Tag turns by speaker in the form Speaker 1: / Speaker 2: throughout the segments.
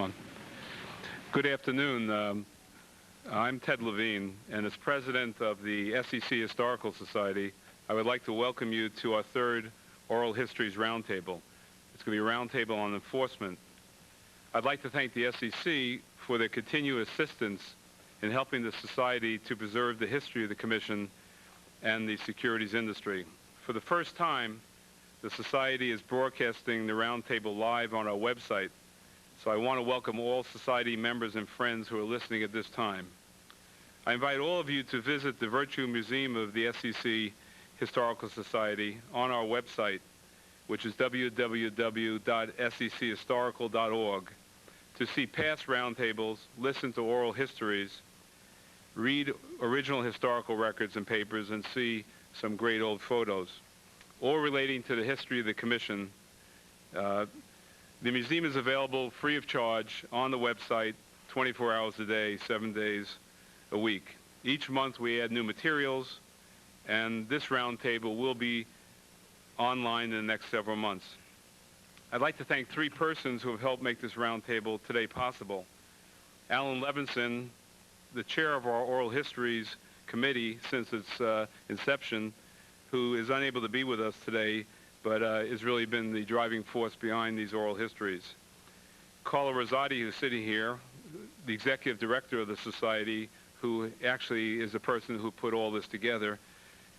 Speaker 1: one. Good afternoon. I'm Ted Levine, and as president of the SEC Historical Society, I would like to welcome you to our third Oral Histories Roundtable. It's going to be a roundtable on enforcement. I'd like to thank the SEC for their continued assistance in helping the Society to preserve the history of the Commission and the securities industry. For the first time, the Society is broadcasting the roundtable live on our website, so I want to welcome all Society members and friends who are listening at this time. I invite all of you to visit the Virtual Museum of the SEC Historical Society on our website, which is www.sechistorical.org, to see past roundtables, listen to oral histories, read original historical records and papers, and see some great old photos, all relating to the history of the Commission. The museum is available free of charge on the website 24 hours a day, 7 days a week. Each month we add new materials, and this roundtable will be online in the next several months. I'd like to thank three persons who have helped make this roundtable today possible. Alan Levinson, the chair of our Oral Histories Committee since its inception, who is unable to be with us today, but has really been the driving force behind these oral histories. Carla Rosati, who's sitting here, the executive director of the Society, who actually is the person who put all this together.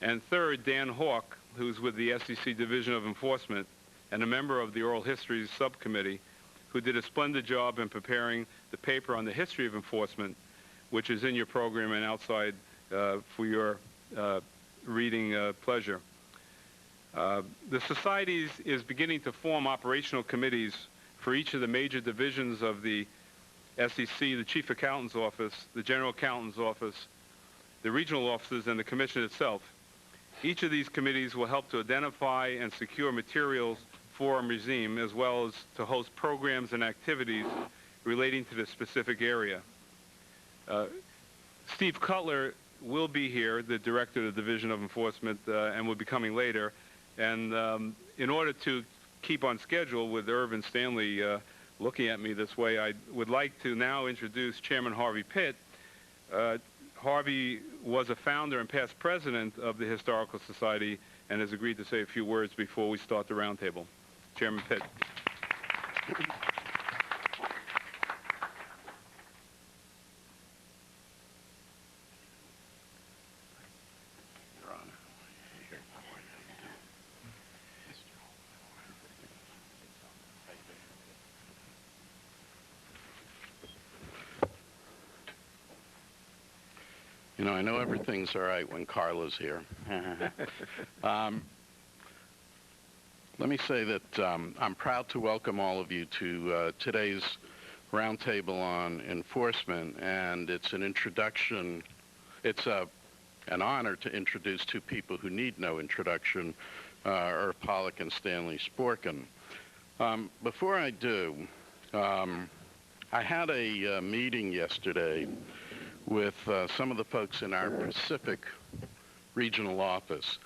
Speaker 1: And third, Dan Hawke, who's with the SEC Division of Enforcement and a member of the Oral Histories Subcommittee, who did a splendid job in preparing the paper on the history of enforcement, which is in your program and outside for your reading pleasure. The Society is beginning to form operational committees for each of the major divisions of the SEC, the Chief Accountant's Office, the General Accountant's Office, the regional offices, and the Commission itself. Each of these committees will help to identify and secure materials for our museum, as well as to host programs and activities relating to the specific area. Steve Cutler will be here, the director of the Division of Enforcement, and will be coming later. And in order to keep on schedule with Irving and Stanley looking at me this way, I would like to now introduce Chairman Harvey Pitt. Harvey was a founder and past president of the Historical Society and has agreed to say a few words before we start the roundtable. Chairman Pitt.
Speaker 2: You know, I know everything's all right when Carla's here. Let me say that I'm proud to welcome all of you to today's roundtable on enforcement, and it's an introduction. It's an honor to introduce two people who need no introduction, Irv Pollack and Stanley Sporkin. Before I do, I had a meeting yesterday with some of the folks in our Pacific regional office.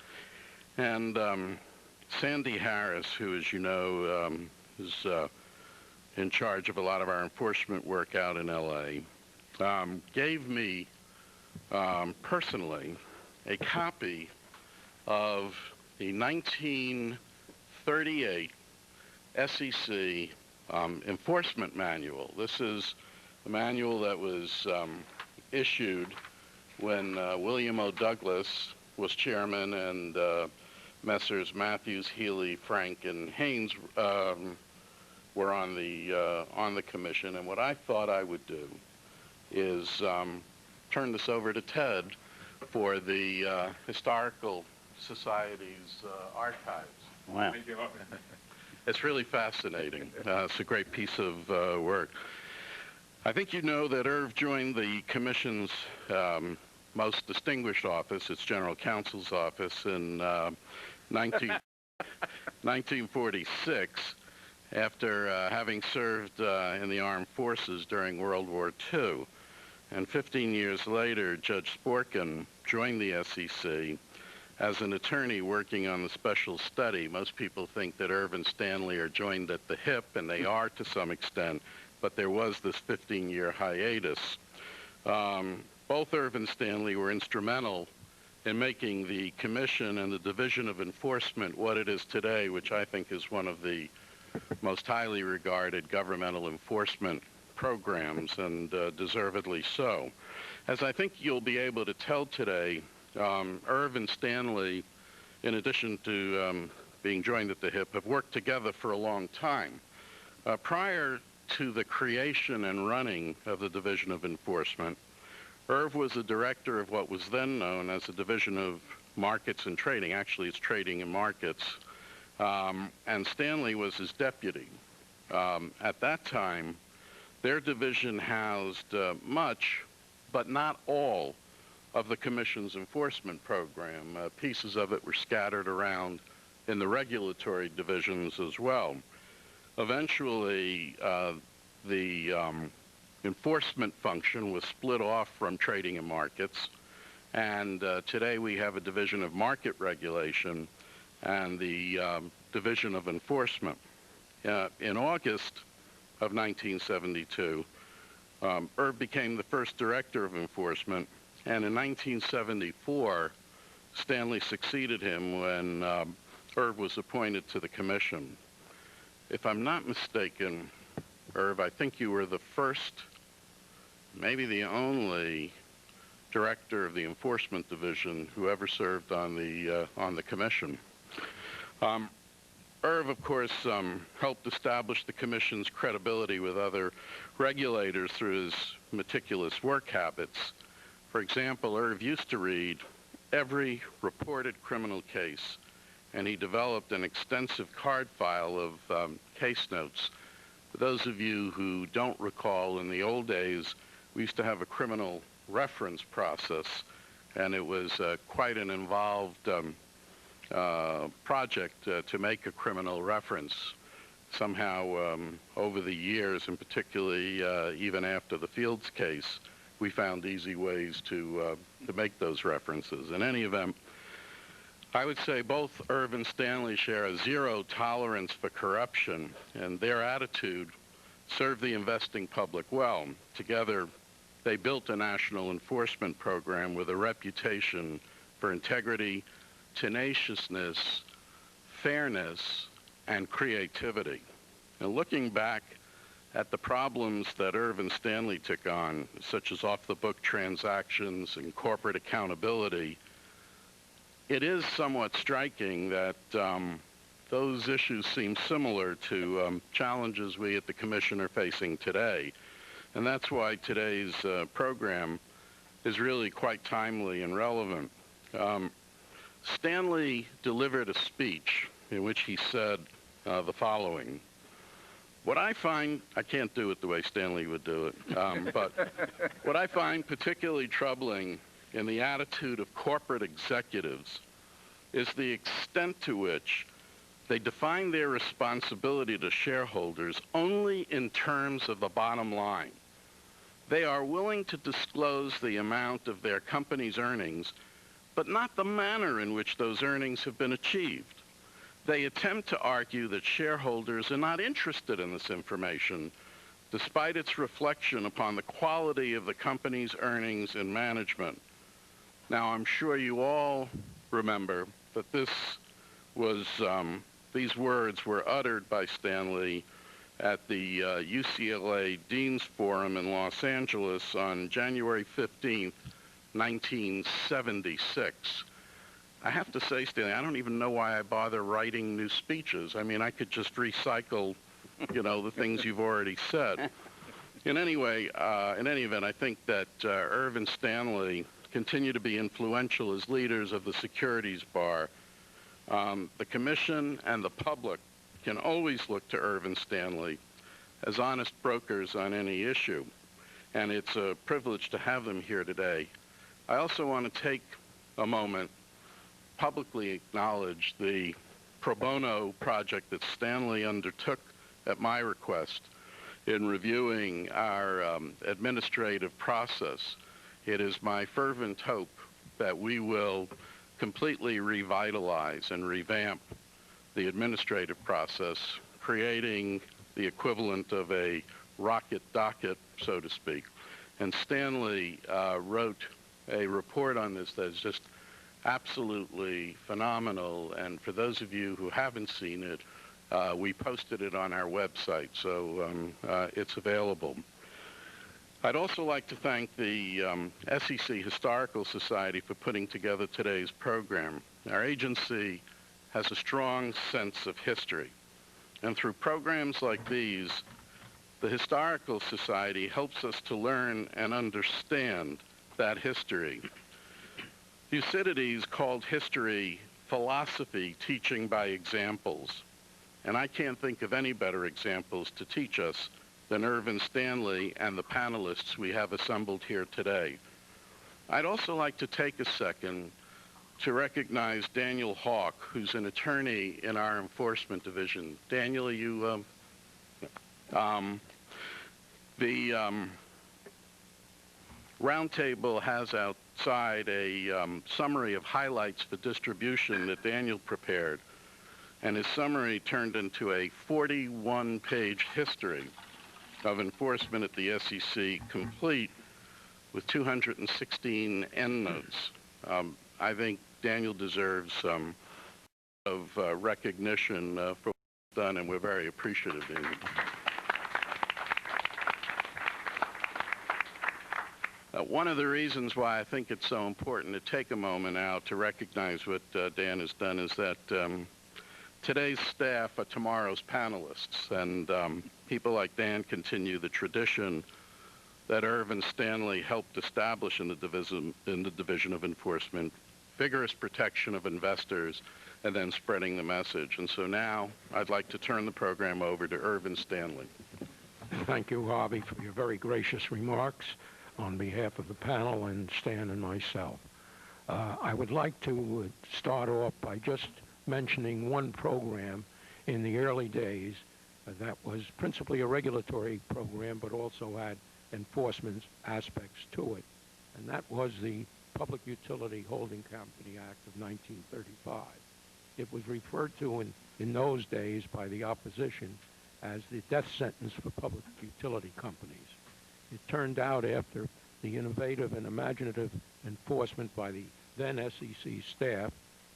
Speaker 2: And Sandy Harris, who, as you know, is in charge of a lot of our enforcement work out in LA, gave me personally a copy of the 1938 SEC enforcement manual. This is the manual that was issued when William O. Douglas was chairman and Messrs. Matthews, Healy, Frank, and Haynes were on the commission. And what I thought I would do is turn this over to Ted for the Historical Society's archives.
Speaker 1: Wow. Thank you.
Speaker 2: It's really fascinating. It's a great piece of work. I think you know that Irv joined the Commission's most distinguished office, its General Counsel's office, in 1946, after having served in the armed forces during World War II. And 15 years later, Judge Sporkin joined the SEC as an attorney working on the special study. Most people think that Irv and Stanley are joined at the hip, and they are to some extent. but there was this 15-year hiatus. Both Irv and Stanley were instrumental in making the Commission and the Division of Enforcement what it is today, which I think is one of the most highly regarded governmental enforcement programs, and deservedly so. As I think you'll be able to tell today, Irv and Stanley, in addition to being joined at the hip, have worked together for a long time. Prior to the creation and running of the Division of Enforcement, Irv was the director of what was then known as the Division of Markets and Trading. Actually, it's Trading and Markets. And Stanley was his deputy. At that time, their division housed much, but not all, of the Commission's enforcement program. Pieces of it were scattered around in the regulatory divisions as well. Eventually, the enforcement function was split off from Trading and Markets, and today we have a Division of Market Regulation and the Division of Enforcement. In August of 1972, Irv became the first director of enforcement, and in 1974, Stanley succeeded him when Irv was appointed to the Commission. If I'm not mistaken, Irv, I think you were the first, maybe the only, director of the Enforcement Division who ever served on the Commission. Irv, of course, helped establish the Commission's credibility with other regulators through his meticulous work habits. For example, Irv used to read every reported criminal case, and he developed an extensive card file of case notes. For those of you who don't recall, in the old days, we used to have a criminal reference process, and it was quite an involved project to make a criminal reference. Somehow, over the years, and particularly even after the Fields case, we found easy ways to make those references. In any event, I would say both Irv and Stanley share a zero tolerance for corruption, and their attitude served the investing public well. Together, they built a national enforcement program with a reputation for integrity, tenaciousness, fairness, and creativity. And looking back at the problems that Irv and Stanley took on, such as off-the-book transactions and corporate accountability, it is somewhat striking that those issues seem similar to challenges we at the Commission are facing today. And that's why today's program is really quite timely and relevant. Stanley delivered a speech in which he said the following. What I find, I can't do it the way Stanley would do it, but what I find particularly troubling in the attitude of corporate executives is the extent to which they define their responsibility to shareholders only in terms of the bottom line. They are willing to disclose the amount of their company's earnings, but not the manner in which those earnings have been achieved. They attempt to argue that shareholders are not interested in this information, despite its reflection upon the quality of the company's earnings and management. Now, I'm sure you all remember that this was, these words were uttered by Stanley at the UCLA Dean's Forum in Los Angeles on January 15th, 1976. I have to say, Stanley, I don't even know why I bother writing new speeches. I mean, I could just recycle, you know, the things you've already said. In any event, I think that Irv and Stanley continue to be influential as leaders of the securities bar. The Commission and the public can always look to Irv and Stanley as honest brokers on any issue, and it's a privilege to have them here today. I also want to take a moment, publicly acknowledge the pro bono project that Stanley undertook at my request in reviewing our administrative process. It is my fervent hope that we will completely revitalize and revamp the administrative process, creating the equivalent of a rocket docket, so to speak. And Stanley wrote a report on this that is just absolutely phenomenal. And for those of you who haven't seen it, we posted it on our website, so it's available. I'd also like to thank the SEC Historical Society for putting together today's program. Our agency has a strong sense of history, and through programs like these, the Historical Society helps us to learn and understand that history. Thucydides called history philosophy teaching by examples, and I can't think of any better examples to teach us than Irving Stanley and the panelists we have assembled here today. I'd also like to take a second to recognize Daniel Hawke, who's an attorney in our enforcement division. Daniel, you, the Roundtable has outside a summary of highlights for distribution that Daniel prepared, and his summary turned into a 41-page history of enforcement at the SEC, complete with 216 endnotes. I think Daniel deserves some of recognition for what he's done, and we're very appreciative of him. One of the reasons why I think it's so important to take a moment now to recognize what Dan has done is that today's staff are tomorrow's panelists, and people like Dan continue the tradition that Irving Stanley helped establish in the Division of Enforcement, vigorous protection of investors, and then spreading the message. And so now I'd like to turn the program over to Irving Stanley.
Speaker 3: Thank you, Harvey, for your very gracious remarks on behalf of the panel and Stan and myself. I would like to start off by just mentioning one program in the early days that was principally a regulatory program, but also had enforcement aspects to it, and that was the Public Utility Holding Company Act of 1935. It was referred to in those days by the opposition as the death sentence for public utility companies. It turned out, after the innovative and imaginative enforcement by the then SEC staff,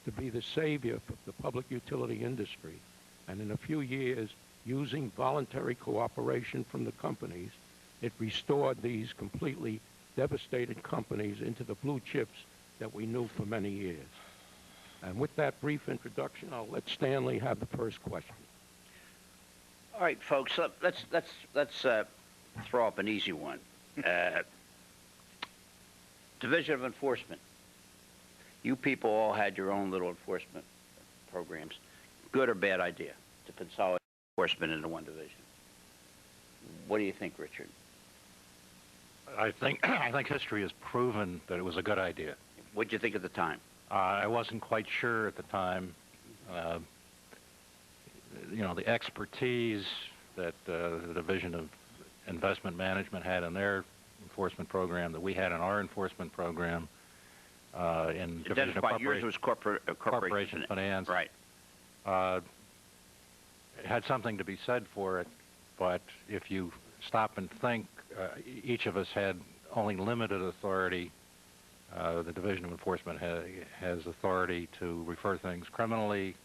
Speaker 3: to be the savior for the public utility industry, and in a few years, using voluntary cooperation from the companies, it restored these completely devastated companies into the blue chips that we knew for many years. And with that brief introduction, I'll let Stanley have the first question.
Speaker 4: All right, folks, let's throw up an easy one. Division of Enforcement. You people all had your own little enforcement programs. Good or bad idea to consolidate enforcement into one division? What do you think, Richard?
Speaker 5: I think history has proven that it was a good idea.
Speaker 4: What did you think at the time?
Speaker 5: I wasn't quite sure at the time. You know, the expertise that the Division of Investment Management had in their enforcement program, that we had in our enforcement program, in Division of
Speaker 4: yours was corporation
Speaker 5: finance.
Speaker 4: Right.
Speaker 5: It had something to be said for it, but if you stop and think, each of us had only limited authority. The Division of Enforcement has authority to refer things criminally,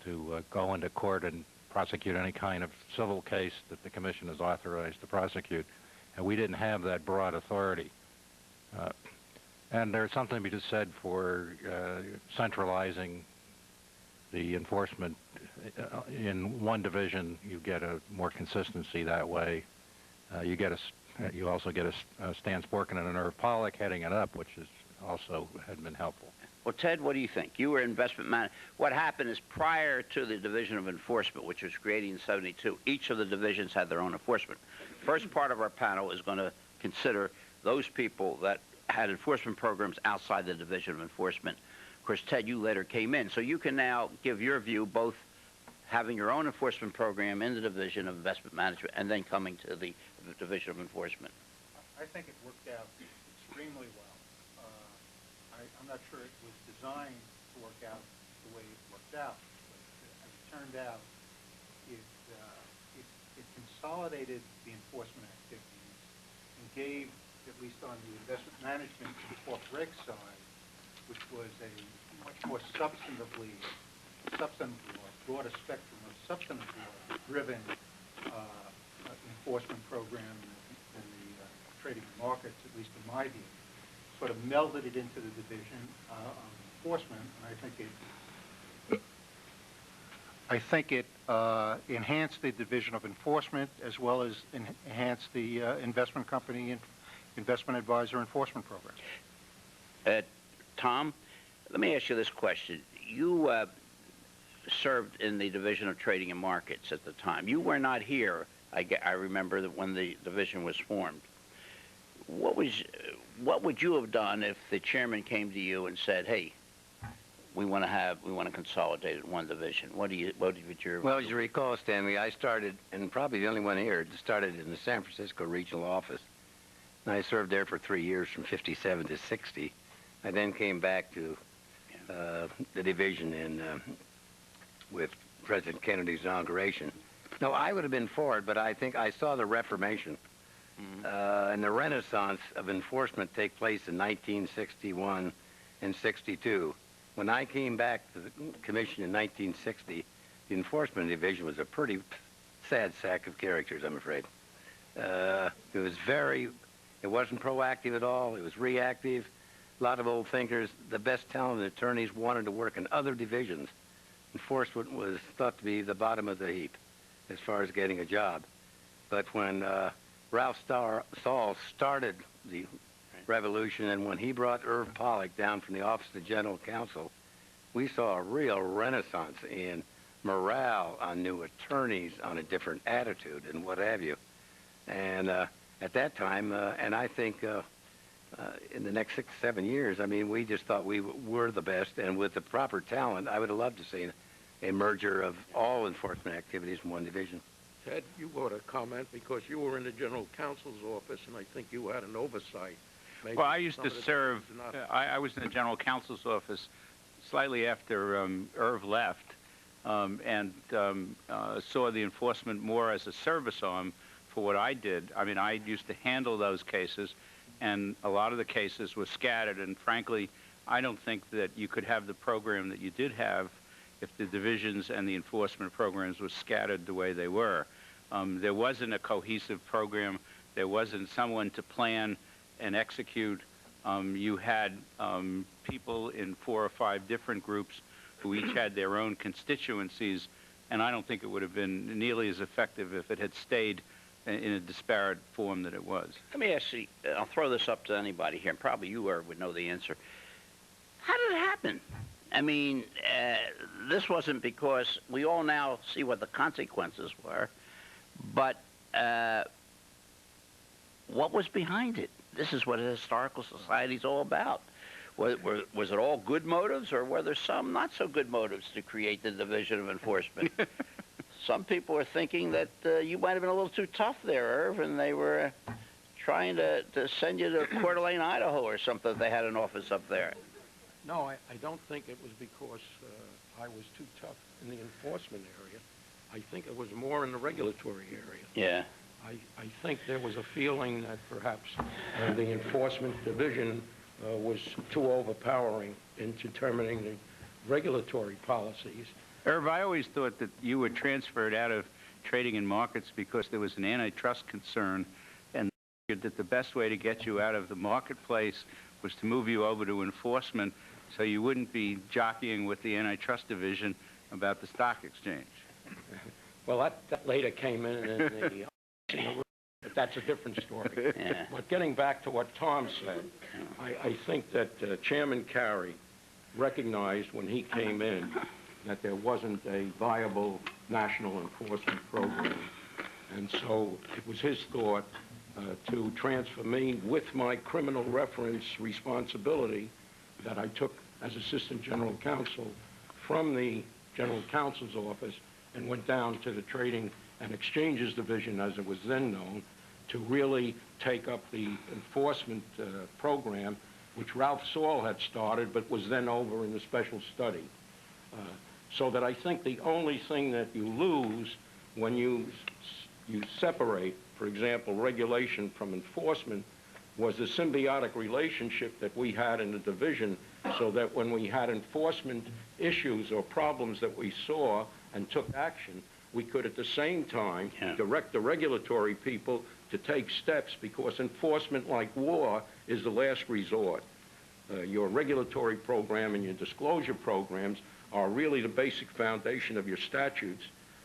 Speaker 5: to go into court and prosecute any kind of civil case that the Commission is authorized to prosecute, and we didn't have that broad authority. And there's something to be said for centralizing the enforcement in one division. You get a more consistency that way. You also get a Stan Sporkin and a Pollack heading it up, which is also had been helpful.
Speaker 4: Well, Ted, what do you think? You were investment manager. What happened is, prior to the Division of Enforcement, which was created in '72, each of the divisions had their own enforcement. First part of our panel is going to consider those people that had enforcement programs outside the Division of Enforcement. Of course, Ted, you later came in, so you can now give your view, both having your own enforcement program in the Division of Investment Management and then coming to the Division of Enforcement.
Speaker 6: I think it worked out extremely well. I'm not sure it was designed to work out the way it worked out, but as it turned out, it it consolidated the enforcement activities and gave, at least on the investment management off reg side, which was a much more substantive law, broader spectrum of substantive law driven enforcement program than the trading and markets, at least in my view, sort of melded it into the division of enforcement, and I think it enhanced the division of enforcement as well as enhanced the investment company and investment advisor enforcement program.
Speaker 4: Tom, let me ask you this question. You served in the Division of Trading and Markets at the time. You were not here, I remember, that when the division was formed. What would you have done if the chairman came to you and said, "Hey, we want to consolidate it in one division"? What would your...
Speaker 7: Well, as you recall, Stanley, I started, and probably the only one here, started in the San Francisco regional office. And I served there for 3 years, from 57 to 60. I then came back to the division with President Kennedy's inauguration. No, I would have been for it, but I think I saw the Reformation and the renaissance of enforcement take place in 1961 and 62. When I came back to the commission in 1960, the enforcement division was a pretty sad sack of characters, I'm afraid. It wasn't proactive at all. It was reactive. A lot of old thinkers. The best talented attorneys wanted to work in other divisions. Enforcement was thought to be the bottom of the heap as far as getting a job. But when Ralph Stahl started the revolution, and when he brought Irv Pollack down from the Office of General Counsel, we saw a real renaissance in morale on new attorneys, on a different attitude and what have you. And at that time, and I think in the next 6 to 7 years, I mean, we just thought we were the best, and with the proper talent, I would have loved to see a merger of all enforcement activities in one division.
Speaker 3: Ted, you ought to comment because you were in the general counsel's office, and I think you had an oversight. Maybe
Speaker 8: well, I used to serve, I was in the general counsel's office slightly after Irv left, and saw the enforcement more as a service arm for what I did. I mean, I used to handle those cases, and a lot of the cases were scattered, and frankly, I don't think that you could have the program that you did have if the divisions and the enforcement programs were scattered the way they were. There wasn't a cohesive program. There wasn't someone to plan and execute. You had people in 4 or 5 different groups who each had their own constituencies, and I don't think it would have been nearly as effective if it had stayed in a disparate form that it was.
Speaker 4: Let me ask you, I'll throw this up to anybody here, and probably you would know the answer. How did it happen? I mean, this wasn't because we all now see what the consequences were, but what was behind it? This is what a historical society is all about. Was it all good motives, or were there some not so good motives to create the division of enforcement? Some people are thinking that you might have been a little too tough there, Irv, and they were trying to send you to Coeur d'Alene, Idaho or something if they had an office up there.
Speaker 3: No, I don't think it was because I was too tough in the enforcement area. I think it was more in the regulatory area.
Speaker 4: Yeah.
Speaker 3: I think there was a feeling that perhaps the enforcement division was too overpowering in determining the regulatory policies.
Speaker 8: Irv, I always thought that you were transferred out of trading and markets because there was an antitrust concern, and that the best way to get you out of the marketplace was to move you over to enforcement so you wouldn't be jockeying with the antitrust division about the stock exchange.
Speaker 3: Well, that later came in but that's a different story.
Speaker 4: Yeah.
Speaker 3: But getting back to what Tom said, I think that Chairman Carey recognized when he came in that there wasn't a viable national enforcement program. And so it was his thought to transfer me with my criminal reference responsibility that I took as Assistant General Counsel from the General Counsel's office and went down to the Trading and Exchanges Division, as it was then known, to really take up the enforcement program, which Ralph Saul had started, but was then over in the special study. So that I think the only thing that you lose when you
Speaker 9: you separate, for example, regulation from enforcement, was a symbiotic relationship that we had in the division, so that when we had enforcement issues or problems that we saw and took action, we could at the same time direct the regulatory people to take steps, because enforcement, like war, is the last resort. Your regulatory program and your disclosure programs are really the basic foundation of your statutes,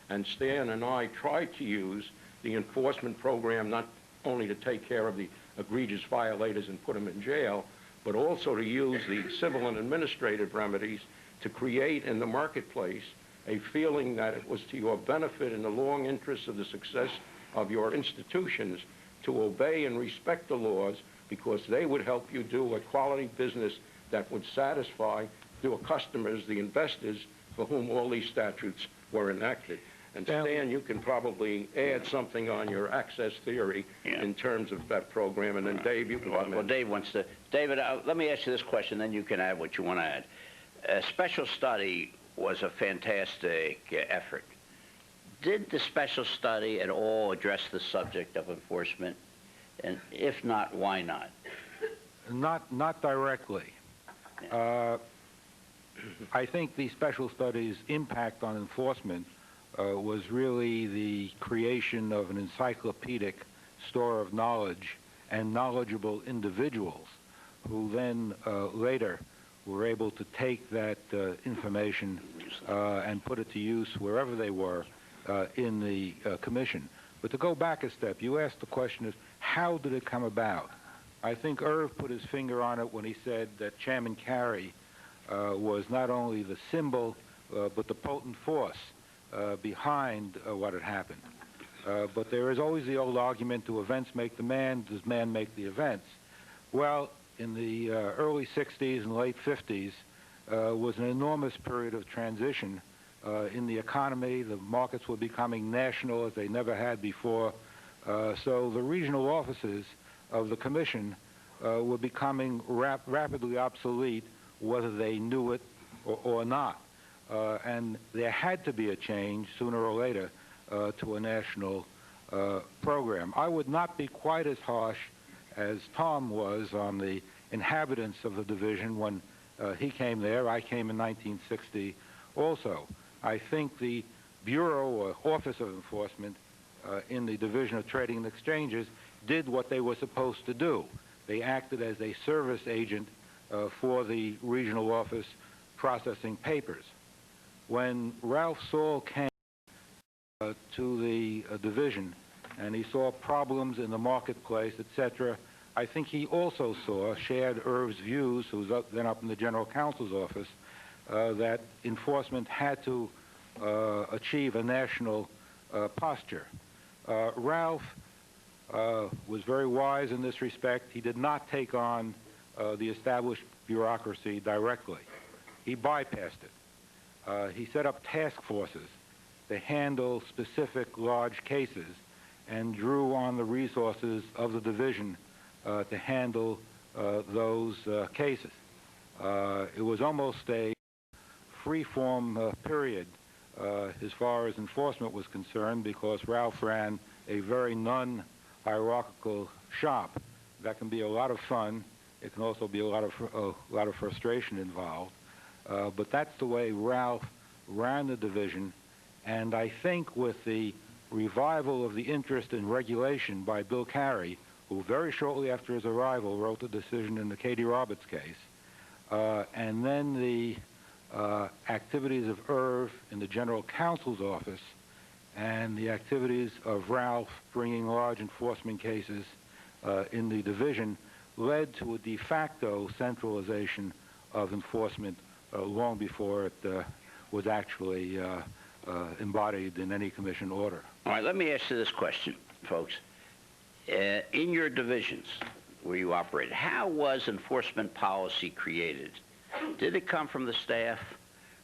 Speaker 9: and Stan and I tried to use the enforcement program not only to take care of the egregious violators and put them in jail, but also to use the civil and administrative remedies to create in the marketplace a feeling that it was to your benefit in the long interest of the success of your institutions to obey and respect the laws, because they would help you do a quality business that would satisfy your customers, the investors, for whom all these statutes were enacted. And Stan, you can probably add something on your access theory in terms of that program, and then Dave, you can come in.
Speaker 4: Well, Dave wants to. David, let me ask you this question, then you can add what you want to add. A special study was a fantastic effort. Did the special study at all address the subject of enforcement? And if not, why not?
Speaker 5: Not directly. I think the special study's impact on enforcement was really the creation of an encyclopedic store of knowledge and knowledgeable individuals who then later were able to take that information and put it to use wherever they were in the commission. But to go back a step, you asked the question is, how did it come about? I think Irv put his finger on it when he said that Chairman Carey was not only the symbol, but the potent force behind what had happened. But there is always the old argument, do events make the man, does man make the events? Well, in the early 60s and late 50s was an enormous period of transition in the economy. The markets were becoming national as they never had before. So the regional offices of the Commission were becoming rapidly obsolete, whether they knew it or not. And there had to be a change sooner or later to a national program. I would not be quite as harsh as Tom was on the inhabitants of the division when he came there. I came in 1960 also. I think the Bureau or Office of Enforcement in the Division of Trading and Exchanges did what they were supposed to do. They acted as a service agent for the regional office processing papers. When Ralph Saul came to the division and he saw problems in the marketplace, etc., I think he also shared Irv's views, who was then up in the General Counsel's office, that enforcement had to achieve a national posture. Ralph was very wise in this respect. He did not take on the established bureaucracy directly. He bypassed it. He set up task forces to handle specific large cases and drew on the resources of the division to handle those cases. It was almost a free-form period as far as enforcement was concerned, because Ralph ran a very non-hierarchical shop. That can be a lot of fun. It can also be a lot of frustration involved. But that's the way Ralph ran the division. And I think with the revival of the interest in regulation by Bill Carey, who very shortly after his arrival wrote the decision in the Katie Roberts case, and then the activities of Irv in the General Counsel's office, and the activities of Ralph bringing large enforcement cases in the division, led to a de facto centralization of enforcement long before it was actually embodied in any commission order.
Speaker 4: All right, let me ask you this question, folks. In your divisions where you operate, how was enforcement policy created? Did it come from the staff,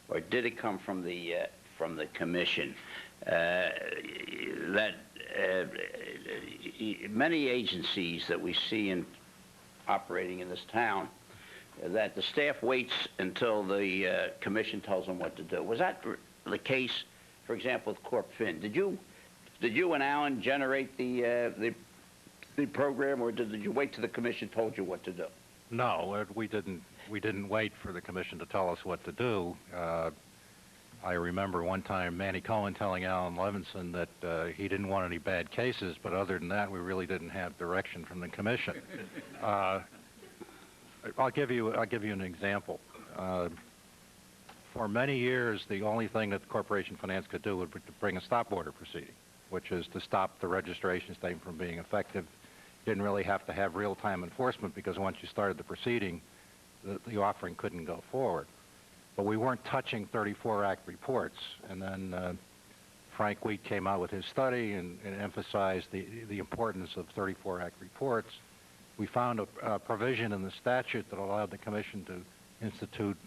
Speaker 4: or did it come from the commission? Many agencies that we see in operating in this town, that the staff waits until the commission tells them what to do. Was that the case, for example, with Corp Fin? Did Did you and Alan generate the program, or did you wait till the commission told you what to do?
Speaker 5: No, we didn't wait for the commission to tell us what to do. I remember one time Manny Cohen telling Alan Levinson that he didn't want any bad cases, but other than that, we really didn't have direction from the commission. I'll give you an example. For many years, the only thing that Corporation Finance could do would be to bring a stop order proceeding, which is to stop the registration statement from being effective. Didn't really have to have real-time enforcement because once you started the proceeding, the offering couldn't go forward. But we weren't touching 34 Act reports. And then Frank Wheat came out with his study and emphasized the importance of 34 Act reports. We found a provision in the statute that allowed the commission to institute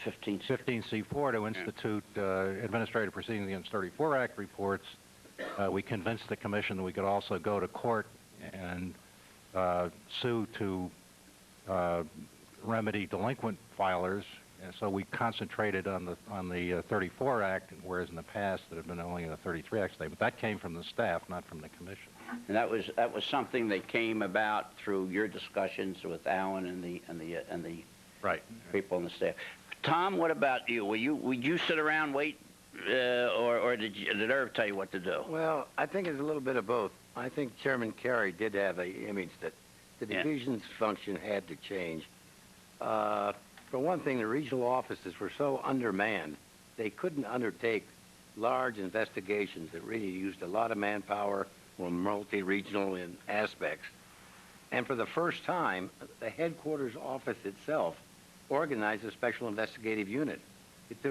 Speaker 5: 15C4 to institute administrative proceedings against 34 Act reports. We convinced the commission that we could also go to court and sue to remedy delinquent filers. And so we concentrated on the 34 Act, whereas in the past it had been only in the 33 Act statement. That came from the staff, not from the commission.
Speaker 4: And that was something that came about through your discussions with Alan and the
Speaker 5: right
Speaker 4: people on the staff. Tom, what about you? Would you sit around wait, or did Irv tell you what to do?
Speaker 7: Well, I think it's a little bit of both. I think Chairman Carey did have an image that the division's function had to change. For one thing, the regional offices were so undermanned, they couldn't undertake large investigations that really used a lot of manpower, were multi-regional in aspects. And for the first time, the headquarters office itself organized a special investigative unit.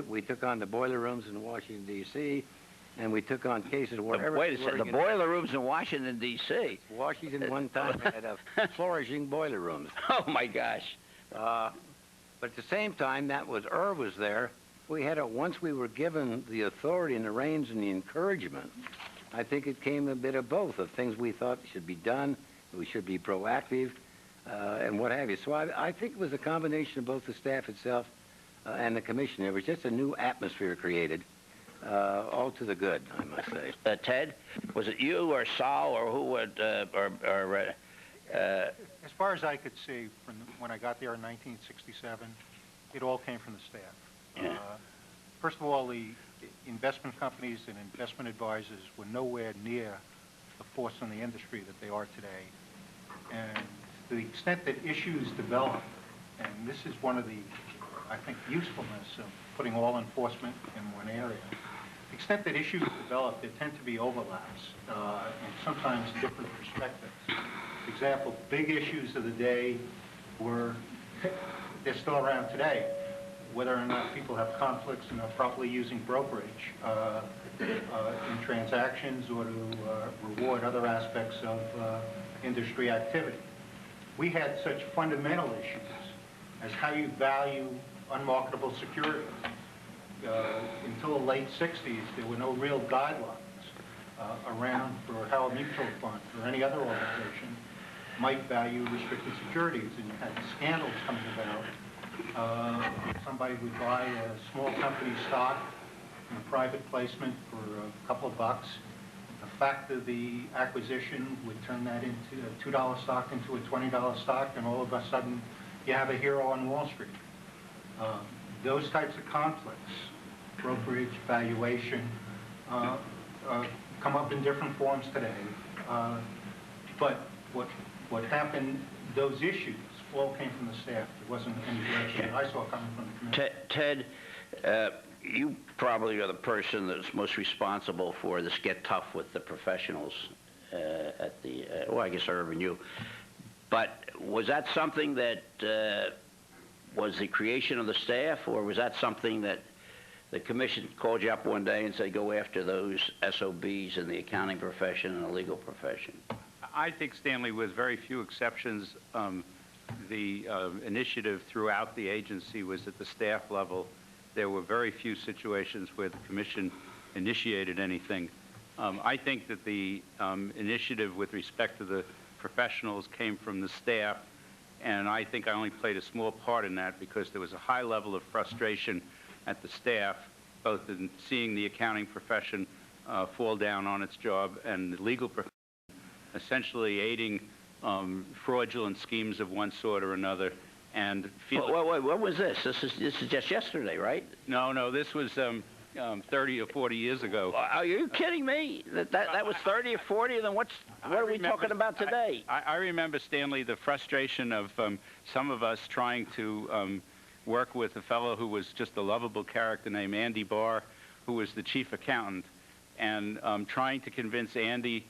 Speaker 7: We took on the boiler rooms in Washington, D.C., and we took on cases wherever...
Speaker 4: Wait a second, the boiler rooms in Washington, D.C.?
Speaker 7: Washington one time had flourishing boiler rooms.
Speaker 4: Oh, my gosh.
Speaker 7: But at the same time, Irv was there. We had once we were given the authority and the reins and the encouragement, I think it came a bit of both, of things we thought should be done, we should be proactive, and what have you. So I think it was a combination of both the staff itself and the commission. There was just a new atmosphere created, all to the good, I must say.
Speaker 4: Ted, was it you or Sal or who would,
Speaker 6: As far as I could see, from when I got there in 1967, it all came from the staff.
Speaker 4: Yeah.
Speaker 6: First of all, the investment companies and investment advisors were nowhere near the force in the industry that they are today. And to the extent that issues develop, and this is one of the, I think, usefulness of putting all enforcement in one area, the extent that issues develop, there tend to be overlaps and sometimes different perspectives. For example, big issues of the day they're still around today. Whether or not people have conflicts and are properly using brokerage in transactions or to reward other aspects of industry activity. We had such fundamental issues as how you value unmarketable securities. Until the late 60s, there were no real guidelines around for how a mutual fund or any other organization might value restricted securities, and you had scandals coming about. Somebody would buy a small company stock in a private placement for a couple of bucks. The fact of the acquisition would turn that into a $2 stock into a $20 stock, and all of a sudden you have a hero on Wall Street. Those types of conflicts, brokerage, valuation, come up in different forms today. But what happened, those issues all came from the staff. There wasn't any direction that I saw coming from the committee.
Speaker 4: Ted, you probably are the person that's most responsible for this get tough with the professionals at the, well, I guess Irving, you. But was that something that was the creation of the staff, or was that something that the commission called you up one day and said, go after those SOBs in the accounting profession and the legal profession?
Speaker 8: I think, Stanley, with very few exceptions, the initiative throughout the agency was at the staff level. There were very few situations where the commission initiated anything. I think that the initiative with respect to the professionals came from the staff, and I think I only played a small part in that because there was a high level of frustration at the staff, both in seeing the accounting profession fall down on its job, and the legal profession essentially aiding fraudulent schemes of one sort or another, and feeling...
Speaker 4: Wait, what was this? This is just yesterday, right?
Speaker 8: No, this was 30 or 40 years ago.
Speaker 4: Are you kidding me? That was 30 or 40? Then what are we talking about today?
Speaker 8: I remember, Stanley, the frustration of some of us trying to work with a fellow who was just a lovable character named Andy Barr, who was the chief accountant, and trying to convince Andy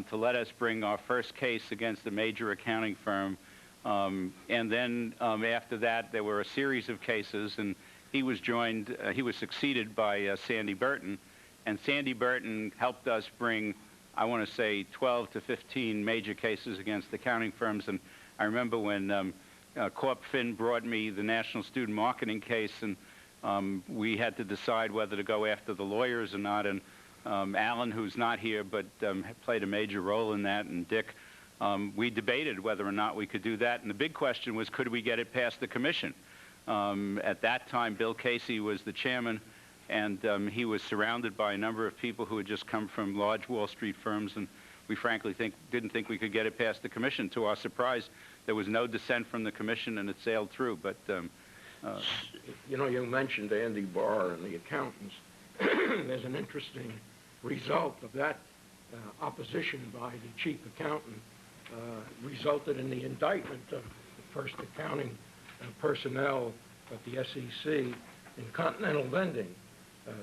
Speaker 8: to let us bring our first case against a major accounting firm. And then after that, there were a series of cases, and he was succeeded by Sandy Burton. And Sandy Burton helped us bring, I want to say, 12 to 15 major cases against accounting firms. And I remember when Corp Fin brought me the National Student Marketing case, and we had to decide whether to go after the lawyers or not. And Alan, who's not here, but played a major role in that, and Dick, we debated whether or not we could do that. And the big question was, could we get it past the commission? At that time, Bill Casey was the chairman, and he was surrounded by a number of people who had just come from large Wall Street firms, and we frankly didn't think we could get it past the commission. To our surprise, there was no dissent from the commission, and it sailed through. But
Speaker 3: you know, you mentioned Andy Barr and the accountants. There's an interesting result of that opposition by the chief accountant resulted in the indictment of the first accounting personnel at the SEC in Continental Vending.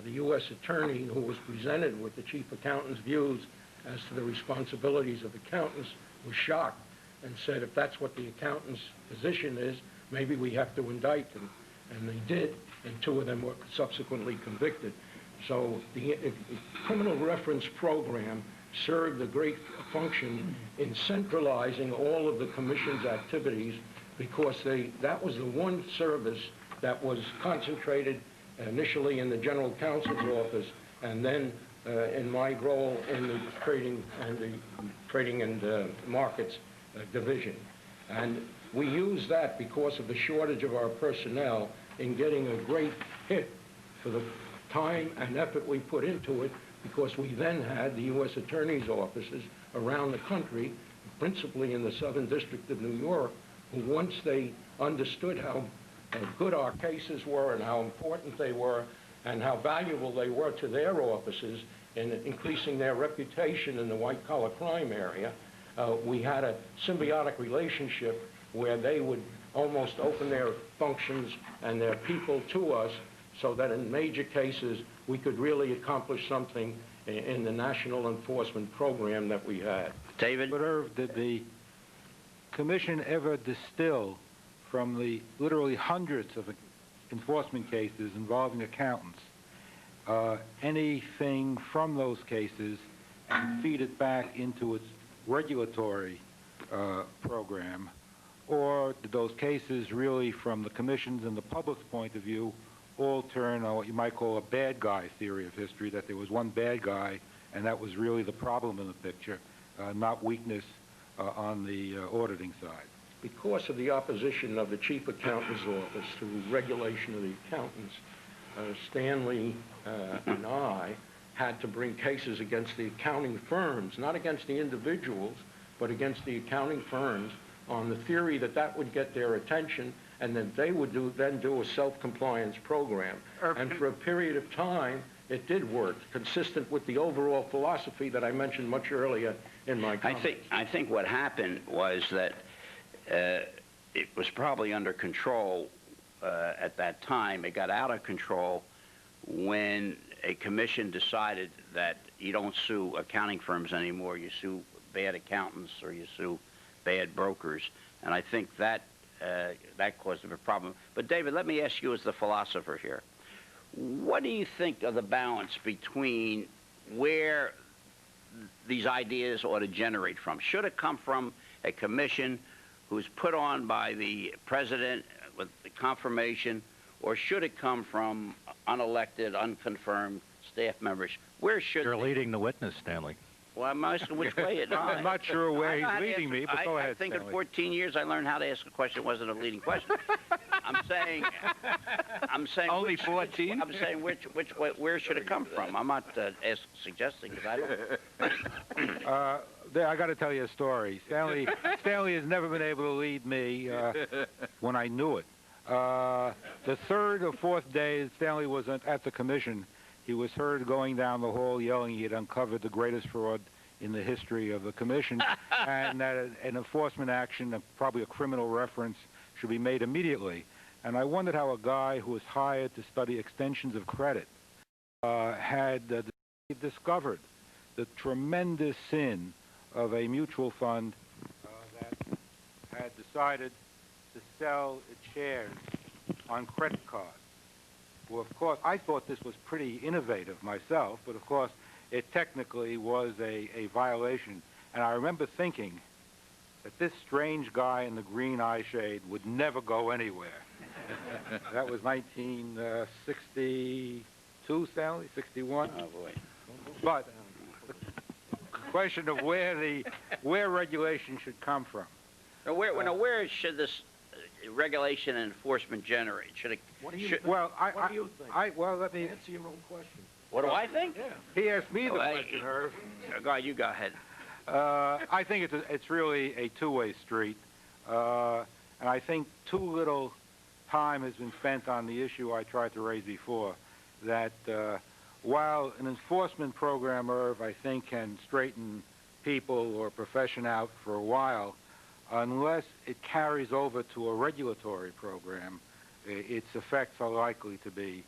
Speaker 3: The U.S. attorney who was presented with the chief accountant's views as to the responsibilities of accountants was shocked and said, if that's what the accountant's position is, maybe we have to indict them. And they did, and 2 of them were subsequently convicted. So the criminal reference program served a great function in centralizing all of the commission's activities, because that was the one service that was concentrated initially in the general counsel's office, and then in my role in the trading and markets division. And we used that because of the shortage of our personnel in getting a great hit for the time and effort we put into it, because we then had the U.S. attorney's offices around the country, principally in the Southern District of New York, who once they understood how good our cases were and how important they were and how valuable they were to their offices in increasing their reputation in the white-collar crime area, we had a symbiotic relationship where they would almost open their functions and their people to us, so that in major cases we could really accomplish something in the national enforcement program that we had.
Speaker 4: David?
Speaker 10: But Irv, did the commission ever distill from the literally hundreds of enforcement cases involving accountants anything from those cases and feed it back into its regulatory program? Or did those cases really, from the commission's and the public's point of view, all turn on what you might call a bad guy theory of history, that there was one bad guy and that was really the problem in the picture, not weakness on the auditing side?
Speaker 3: Because of the opposition of the chief accountant's office to regulation of the accountants, Stanley and I had to bring cases against the accounting firms, not against the individuals, but against the accounting firms, on the theory that that would get their attention and that they would then do a self-compliance program. And for a period of time, it did work, consistent with the overall philosophy that I mentioned much earlier in my comments.
Speaker 4: I think what happened was that it was probably under control at that time. It got out of control when a commission decided that you don't sue accounting firms anymore, you sue bad accountants or you sue bad brokers. And I think that that caused a problem. But David, let me ask you as the philosopher here. What do you think of the balance between where these ideas ought to generate from? Should it come from a commission who's put on by the president with the confirmation, or should it come from unelected, unconfirmed staff members? Where should
Speaker 5: You're leading the witness, Stanley.
Speaker 4: Well, I'm asking which way. No,
Speaker 5: I'm not sure where he's leading me, but go ahead,
Speaker 4: I think
Speaker 5: Stanley.
Speaker 4: in 14 years I learned how to ask a question that wasn't a leading question. I'm saying
Speaker 8: Only 14?
Speaker 4: I'm saying where should it come from? I'm not suggesting because I don't.
Speaker 10: I got to tell you a story. Stanley has never been able to lead me when I knew it. The third or fourth day Stanley was at the commission, he was heard going down the hall yelling he had uncovered the greatest fraud in the history of the commission, and that an enforcement action, probably a criminal reference, should be made immediately. And I wondered how a guy who was hired to study extensions of credit had discovered the tremendous sin of a mutual fund that had decided to sell its shares on credit cards. Well, of course, I thought this was pretty innovative myself, but of course, it technically was a violation. And I remember thinking that this strange guy in the green eye shade would never go anywhere. That was 1962, Stanley? 61?
Speaker 4: Oh, boy.
Speaker 10: But the question of where regulation should come from.
Speaker 4: Now, where should this regulation and enforcement generate? Should it?
Speaker 3: What do you
Speaker 10: think?
Speaker 3: Well, what do you think?
Speaker 10: Well, let me
Speaker 3: answer your own question.
Speaker 4: What do I think?
Speaker 3: Yeah.
Speaker 10: He asked me the question, Herb.
Speaker 4: You go ahead.
Speaker 10: I think it's really a two-way street, and I think too little time has been spent on the issue I tried to raise before, that while an enforcement program, Irv, I think can straighten people or profession out for a while, unless it carries over to a regulatory program, its effects are likely to be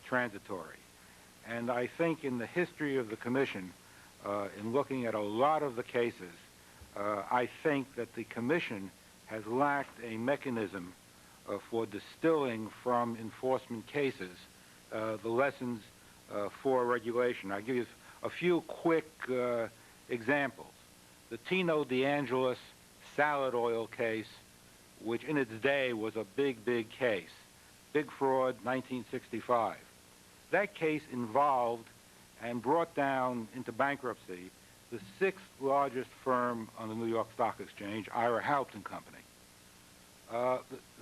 Speaker 10: transitory. And I think in the history of the Commission, in looking at a lot of the cases, I think that the Commission has lacked a mechanism for distilling from enforcement cases the lessons for regulation. I'll give you a few quick examples. The Tino DeAngelis salad oil case, which in its day was a big, big case. Big fraud, 1965. That case involved and brought down into bankruptcy the sixth largest firm on the New York Stock Exchange, Ira Haupt and Company.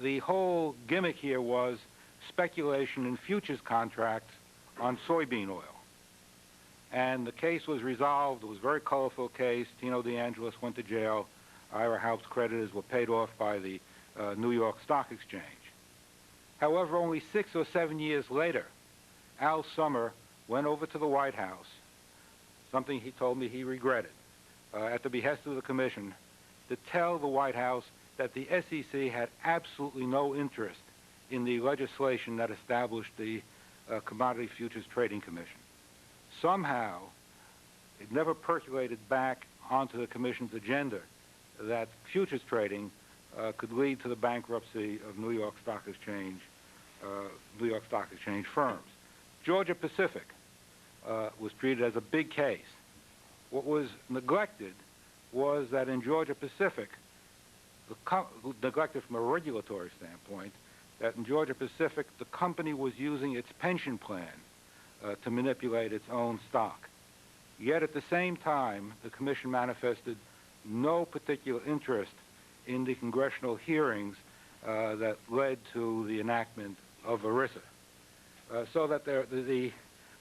Speaker 10: The whole gimmick here was speculation in futures contracts on soybean oil. And the case was resolved. It was a very colorful case. Tino DeAngelis went to jail. Ira Haupt's creditors were paid off by the New York Stock Exchange. However, only 6 or 7 years later, Al Summer went over to the White House, something he told me he regretted, at the behest of the Commission, to tell the White House that the SEC had absolutely no interest in the legislation that established the Commodity Futures Trading Commission. Somehow, it never percolated back onto the Commission's agenda that futures trading could lead to the bankruptcy of New York Stock Exchange firms. Georgia Pacific was treated as a big case. What was neglected was that in Georgia Pacific, neglected from a regulatory standpoint, that in Georgia Pacific, the company was using its pension plan to manipulate its own stock. Yet at the same time, the Commission manifested no particular interest in the congressional hearings that led to the enactment of ERISA. So that the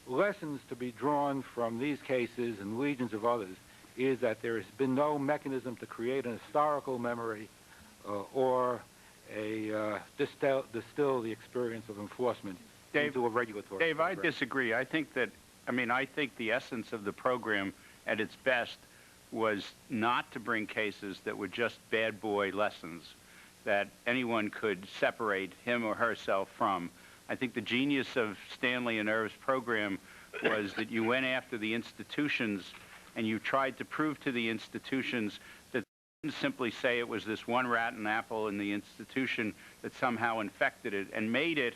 Speaker 10: lessons to be drawn from these cases and legions of others is that there has been no mechanism to create an historical memory or distill the experience of enforcement into a regulatory
Speaker 8: Dave,
Speaker 10: program.
Speaker 8: I disagree. I think the essence of the program at its best was not to bring cases that were just bad boy lessons that anyone could separate him or herself from. I think the genius of Stanley and Irv's program was that you went after the institutions and you tried to prove to the institutions that they didn't simply say it was this one rotten apple in the institution that somehow infected it and made it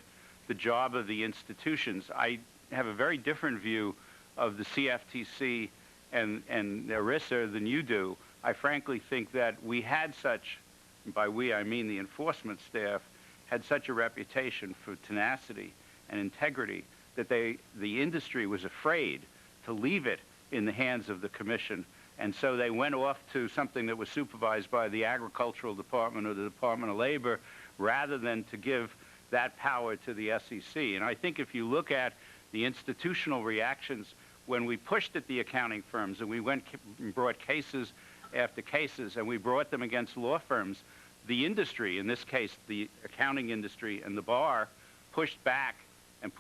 Speaker 8: the job of the institutions. I have a very different view of the CFTC and ERISA than you do. I frankly think that we had such, and by we I mean the enforcement staff, had such a reputation for tenacity and integrity that the industry was afraid to leave it in the hands of the Commission And so they went off to something that was supervised by the Agricultural Department or the Department of Labor rather than to give that power to the SEC. And I think if you look at the institutional reactions when we pushed at the accounting firms and we went and brought cases after cases and we brought them against law firms, the industry, in this case the accounting industry and the bar, pushed back in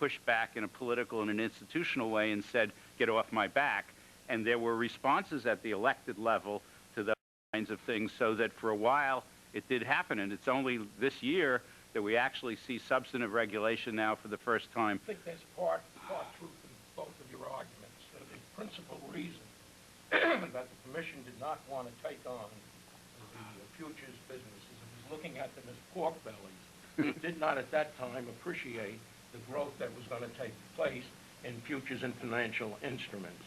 Speaker 8: a political and an institutional way and said, get off my back. And there were responses at the elected level to those kinds of things, so that for a while it did happen. And it's only this year that we actually see substantive regulation now for the first time.
Speaker 3: I think there's part truth in both of your arguments. The principal reason that the Commission did not want to take on the futures businesses, it was looking at them as pork bellies. It did not at that time appreciate the growth that was going to take place in futures and financial instruments.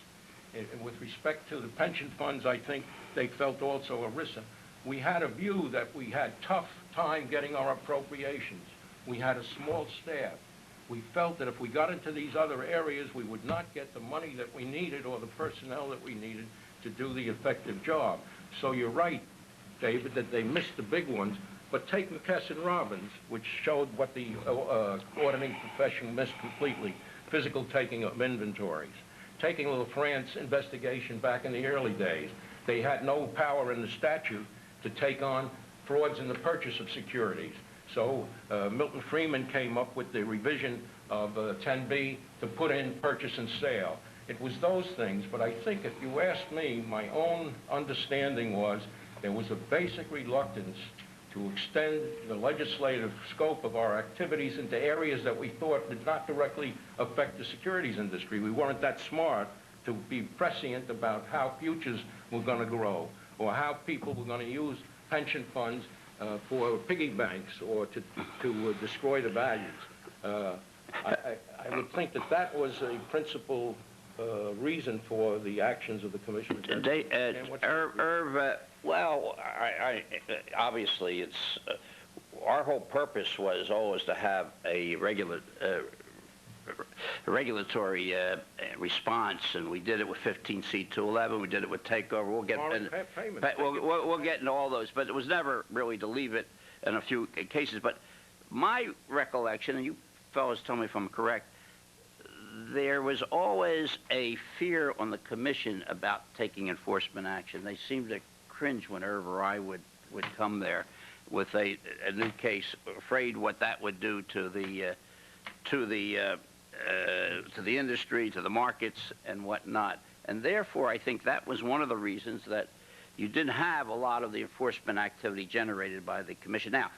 Speaker 3: And with respect to the pension funds, I think they felt also ERISA. We had a view that we had tough time getting our appropriations. We had a small staff. We felt that if we got into these other areas, we would not get the money that we needed or the personnel that we needed to do the effective job. So you're right, David, that they missed the big ones. But take McKesson-Robbins, which showed what the auditing profession missed completely, physical taking of inventories. Taking LaFrance investigation back in the early days, they had no power in the statute to take on frauds in the purchase of securities. So Milton Freeman came up with the revision of 10B to put in purchase and sale. It was those things, but I think if you asked me, my own understanding was there was a basic reluctance to extend the legislative scope of our activities into areas that we thought did not directly affect the securities industry. We weren't that smart to be prescient about how futures were going to grow or how people were going to use pension funds for piggy banks or to destroy the values. I would think that that was a principal reason for the actions of the Commission.
Speaker 4: Irv, well, obviously, it's our whole purpose was always to have a regulatory response, and we did it with 15C211. We did it with takeover. We'll get into all those, but it was never really to leave it in a few cases. But my recollection, and you fellows tell me if I'm correct, there was always a fear on the Commission about taking enforcement action. They seemed to cringe whenever I would come there with a new case, afraid what that would do to the industry, to the markets, and whatnot. And therefore, I think that was one of the reasons that you didn't have a lot of the enforcement activity generated by the Commission. Now,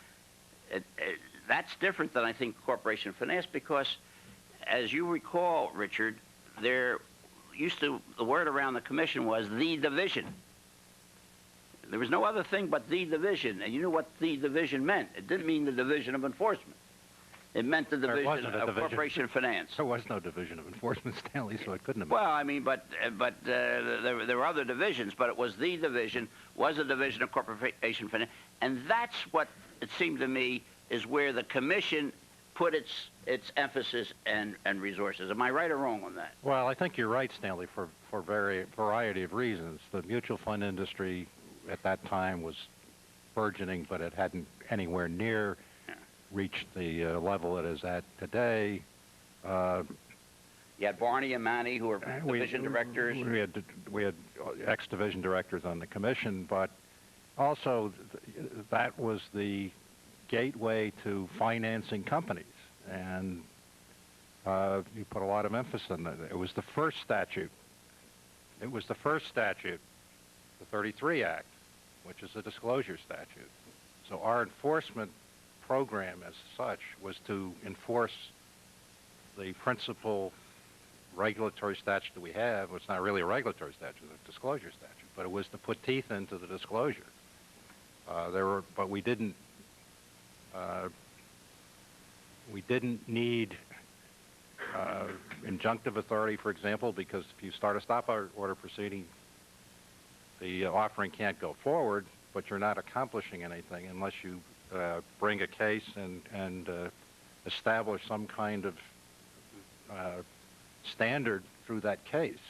Speaker 4: that's different than I think corporation finance, because, as you recall, Richard, the word around the Commission was the division. There was no other thing but the division, and you knew what the division meant. It didn't mean the division of enforcement. It meant the division of corporation finance.
Speaker 5: There was no division of enforcement, Stanley, so it couldn't have been.
Speaker 4: Well, I mean, but there were other divisions, but it was the division, was a division of corporation finance, and that's what it seemed to me is where the Commission put its emphasis and resources. Am I right or wrong on that?
Speaker 5: Well, I think you're right, Stanley, for variety of reasons. The mutual fund industry at that time was burgeoning, but it hadn't anywhere near reached the level it is at today. You
Speaker 4: had Barney and Manny, who were division directors.
Speaker 5: We had ex-division directors on the Commission, but also that was the gateway to financing companies, and you put a lot of emphasis on that. It was the first statute. It was the first statute, the 33 Act, which is a disclosure statute. So our enforcement program as such was to enforce the principal regulatory statute that we have. Well, it's not really a regulatory statute, it's a disclosure statute, but it was to put teeth into the disclosure. But we didn't need injunctive authority, for example, because if you start a stop order proceeding, the offering can't go forward, but you're not accomplishing anything unless you bring a case and establish some kind of standard through that case.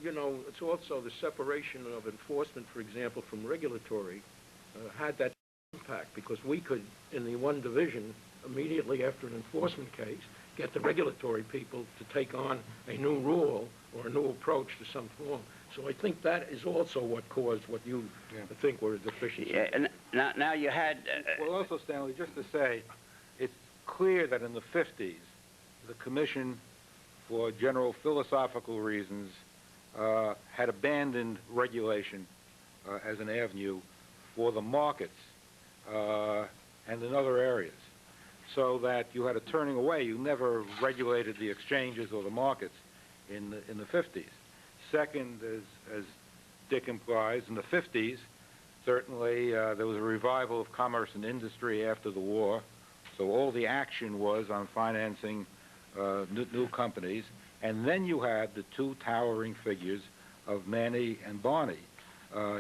Speaker 9: you know, it's also the separation of enforcement, for example, from regulatory, had that impact, because we could, in the one division, immediately after an enforcement case, get the regulatory people to take on a new rule or a new approach to some form. So I think that is also what caused what you think were a deficiency.
Speaker 4: Yeah, and now you had...
Speaker 10: Well, also, Stanley, just to say, it's clear that in the 50s, the Commission, for general philosophical reasons, had abandoned regulation as an avenue for the markets and in other areas, so that you had a turning away. You never regulated the exchanges or the markets in the 50s. Second, as Dick implies, in the 50s, certainly there was a revival of commerce and industry after the war, so all the action was on financing new companies. And then you had the two towering figures of Manny and Barney,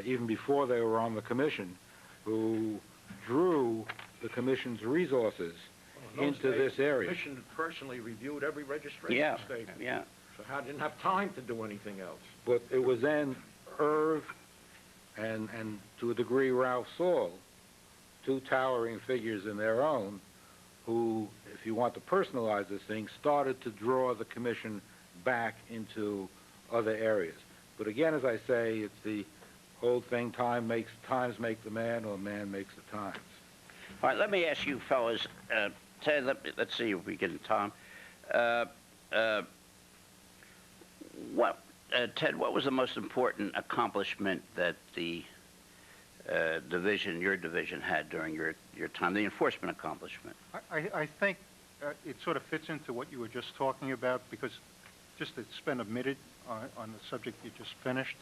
Speaker 10: even before they were on the Commission, who drew the Commission's resources into this area.
Speaker 9: The Commission personally reviewed every registration statement.
Speaker 4: Yeah.
Speaker 9: So I didn't have time to do anything else.
Speaker 10: But it was then Irv and to a degree Ralph Saul, two towering figures in their own, who, if you want to personalize this thing, started to draw the Commission back into other areas. But again, as I say, it's the old thing, times make the man, or man makes the times.
Speaker 4: All right, let me ask you fellas, Ted, let's see if we can, Tom. Ted, what was the most important accomplishment that the your division had during your time, the enforcement accomplishment?
Speaker 6: I think it sort of fits into what you were just talking about, because just to spend a minute on the subject you just finished.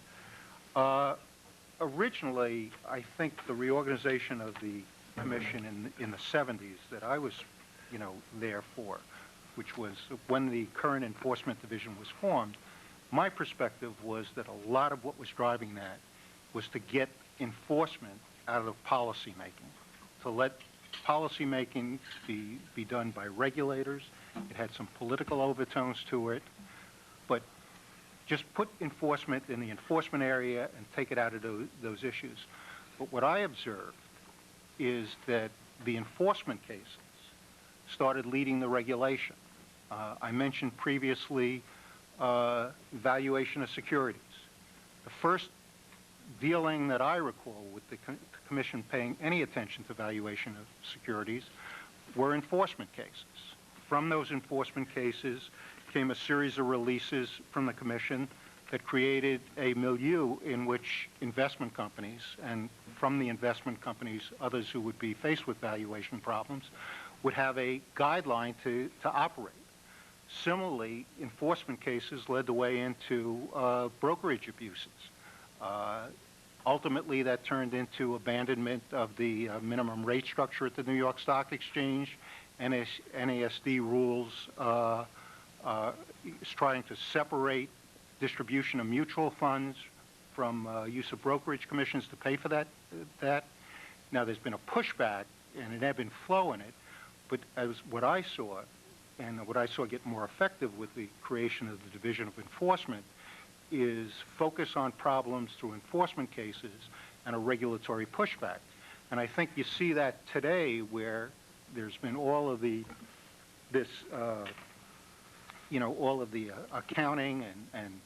Speaker 6: Originally, I think the reorganization of the Commission in the 70s that I was, there for, which was when the current enforcement division was formed, my perspective was that a lot of what was driving that was to get enforcement out of policy making, to let policy making be done by regulators. It had some political overtones to it, but just put enforcement in the enforcement area and take it out of those issues. But what I observed is that the enforcement cases started leading the regulation. I mentioned previously valuation of securities. The first dealing that I recall with the Commission paying any attention to valuation of securities were enforcement cases. From those enforcement cases came a series of releases from the Commission that created a milieu in which investment companies, and from the investment companies, others who would be faced with valuation problems, would have a guideline to operate. Similarly, enforcement cases led the way into brokerage abuses. Ultimately, that turned into abandonment of the minimum rate structure at the New York Stock Exchange. NASD rules is trying to separate distribution of mutual funds from use of brokerage commissions to pay for that. Now, there's been a pushback and an ebb and flow in it, but as what I saw, and what I saw get more effective with the creation of the Division of Enforcement, is focus on problems through enforcement cases and a regulatory pushback. And I think you see that today, where there's been all of the accounting and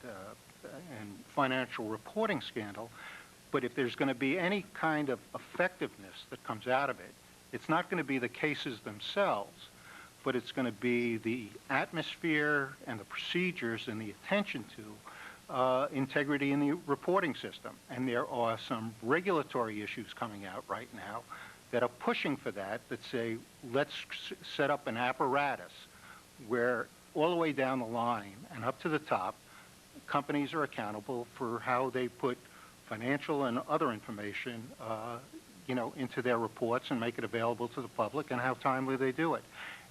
Speaker 6: financial reporting scandal. But if there's going to be any kind of effectiveness that comes out of it, it's not going to be the cases themselves, but it's going to be the atmosphere and the procedures and the attention to integrity in the reporting system. And there are some regulatory issues coming out right now that are pushing for that say, let's set up an apparatus where all the way down the line and up to the top, companies are accountable for how they put financial and other information into their reports and make it available to the public, and how timely they do it.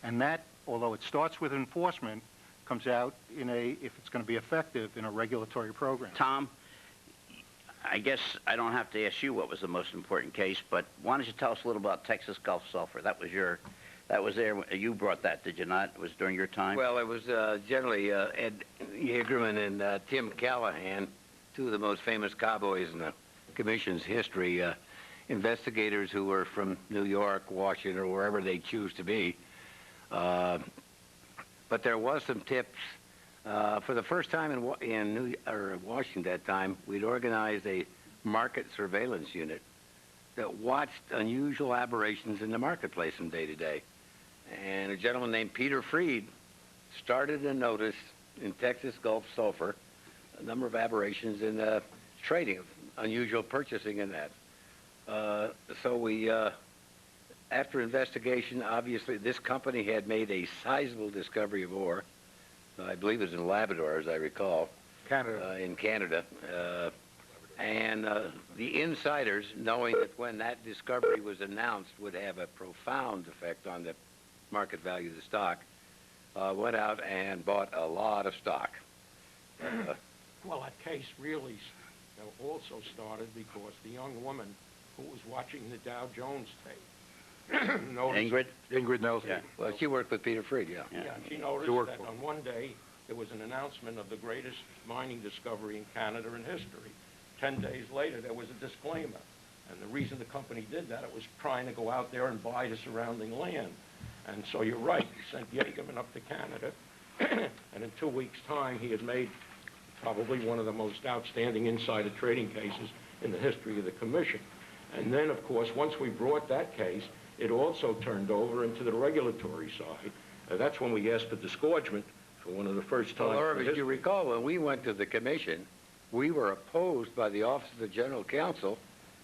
Speaker 6: And that, although it starts with enforcement, comes out if it's going to be effective, in a regulatory program.
Speaker 4: Tom, I guess I don't have to ask you what was the most important case, but why don't you tell us a little about Texas Gulf Sulfur? That was there. You brought that, did you not? It was during your time?
Speaker 7: Well, it was generally Ed Yeagerman and Tim Callahan, two of the most famous cowboys in the Commission's history, investigators who were from New York, Washington, or wherever they choose to be. But there was some tips. For the first time in Washington at that time, we'd organized a market surveillance unit that watched unusual aberrations in the marketplace from day to day. And a gentleman named Peter Freed started to notice in Texas Gulf Sulfur a number of aberrations in trading, of unusual purchasing in that. So we, after investigation, obviously this company had made a sizable discovery of ore. I believe it was in Labrador, as I recall.
Speaker 10: Canada.
Speaker 7: In Canada. And the insiders, knowing that when that discovery was announced would have a profound effect on the market value of the stock, went out and bought a lot of stock.
Speaker 3: Well, that case really also started because the young woman who was watching the Dow Jones tape noticed...
Speaker 7: Ingrid
Speaker 10: Nelson.
Speaker 7: Yeah. Well, she worked with Peter Freed, yeah.
Speaker 3: Yeah, she noticed that on one day there was an announcement of the greatest mining discovery in Canada in history. 10 days later, there was a disclaimer. And the reason the company did that, it was trying to go out there and buy the surrounding land. And so you're right, he sent Yeagerman up to Canada, and in 2 weeks' time, he had made probably one of the most outstanding insider trading cases in the history of the Commission. And then, of course, once we brought that case, it also turned over into the regulatory side. That's when we asked for disgorgement for one of the first times.
Speaker 7: Well, Irving, if you recall, when we went to the Commission, we were opposed by the Office of the General Counsel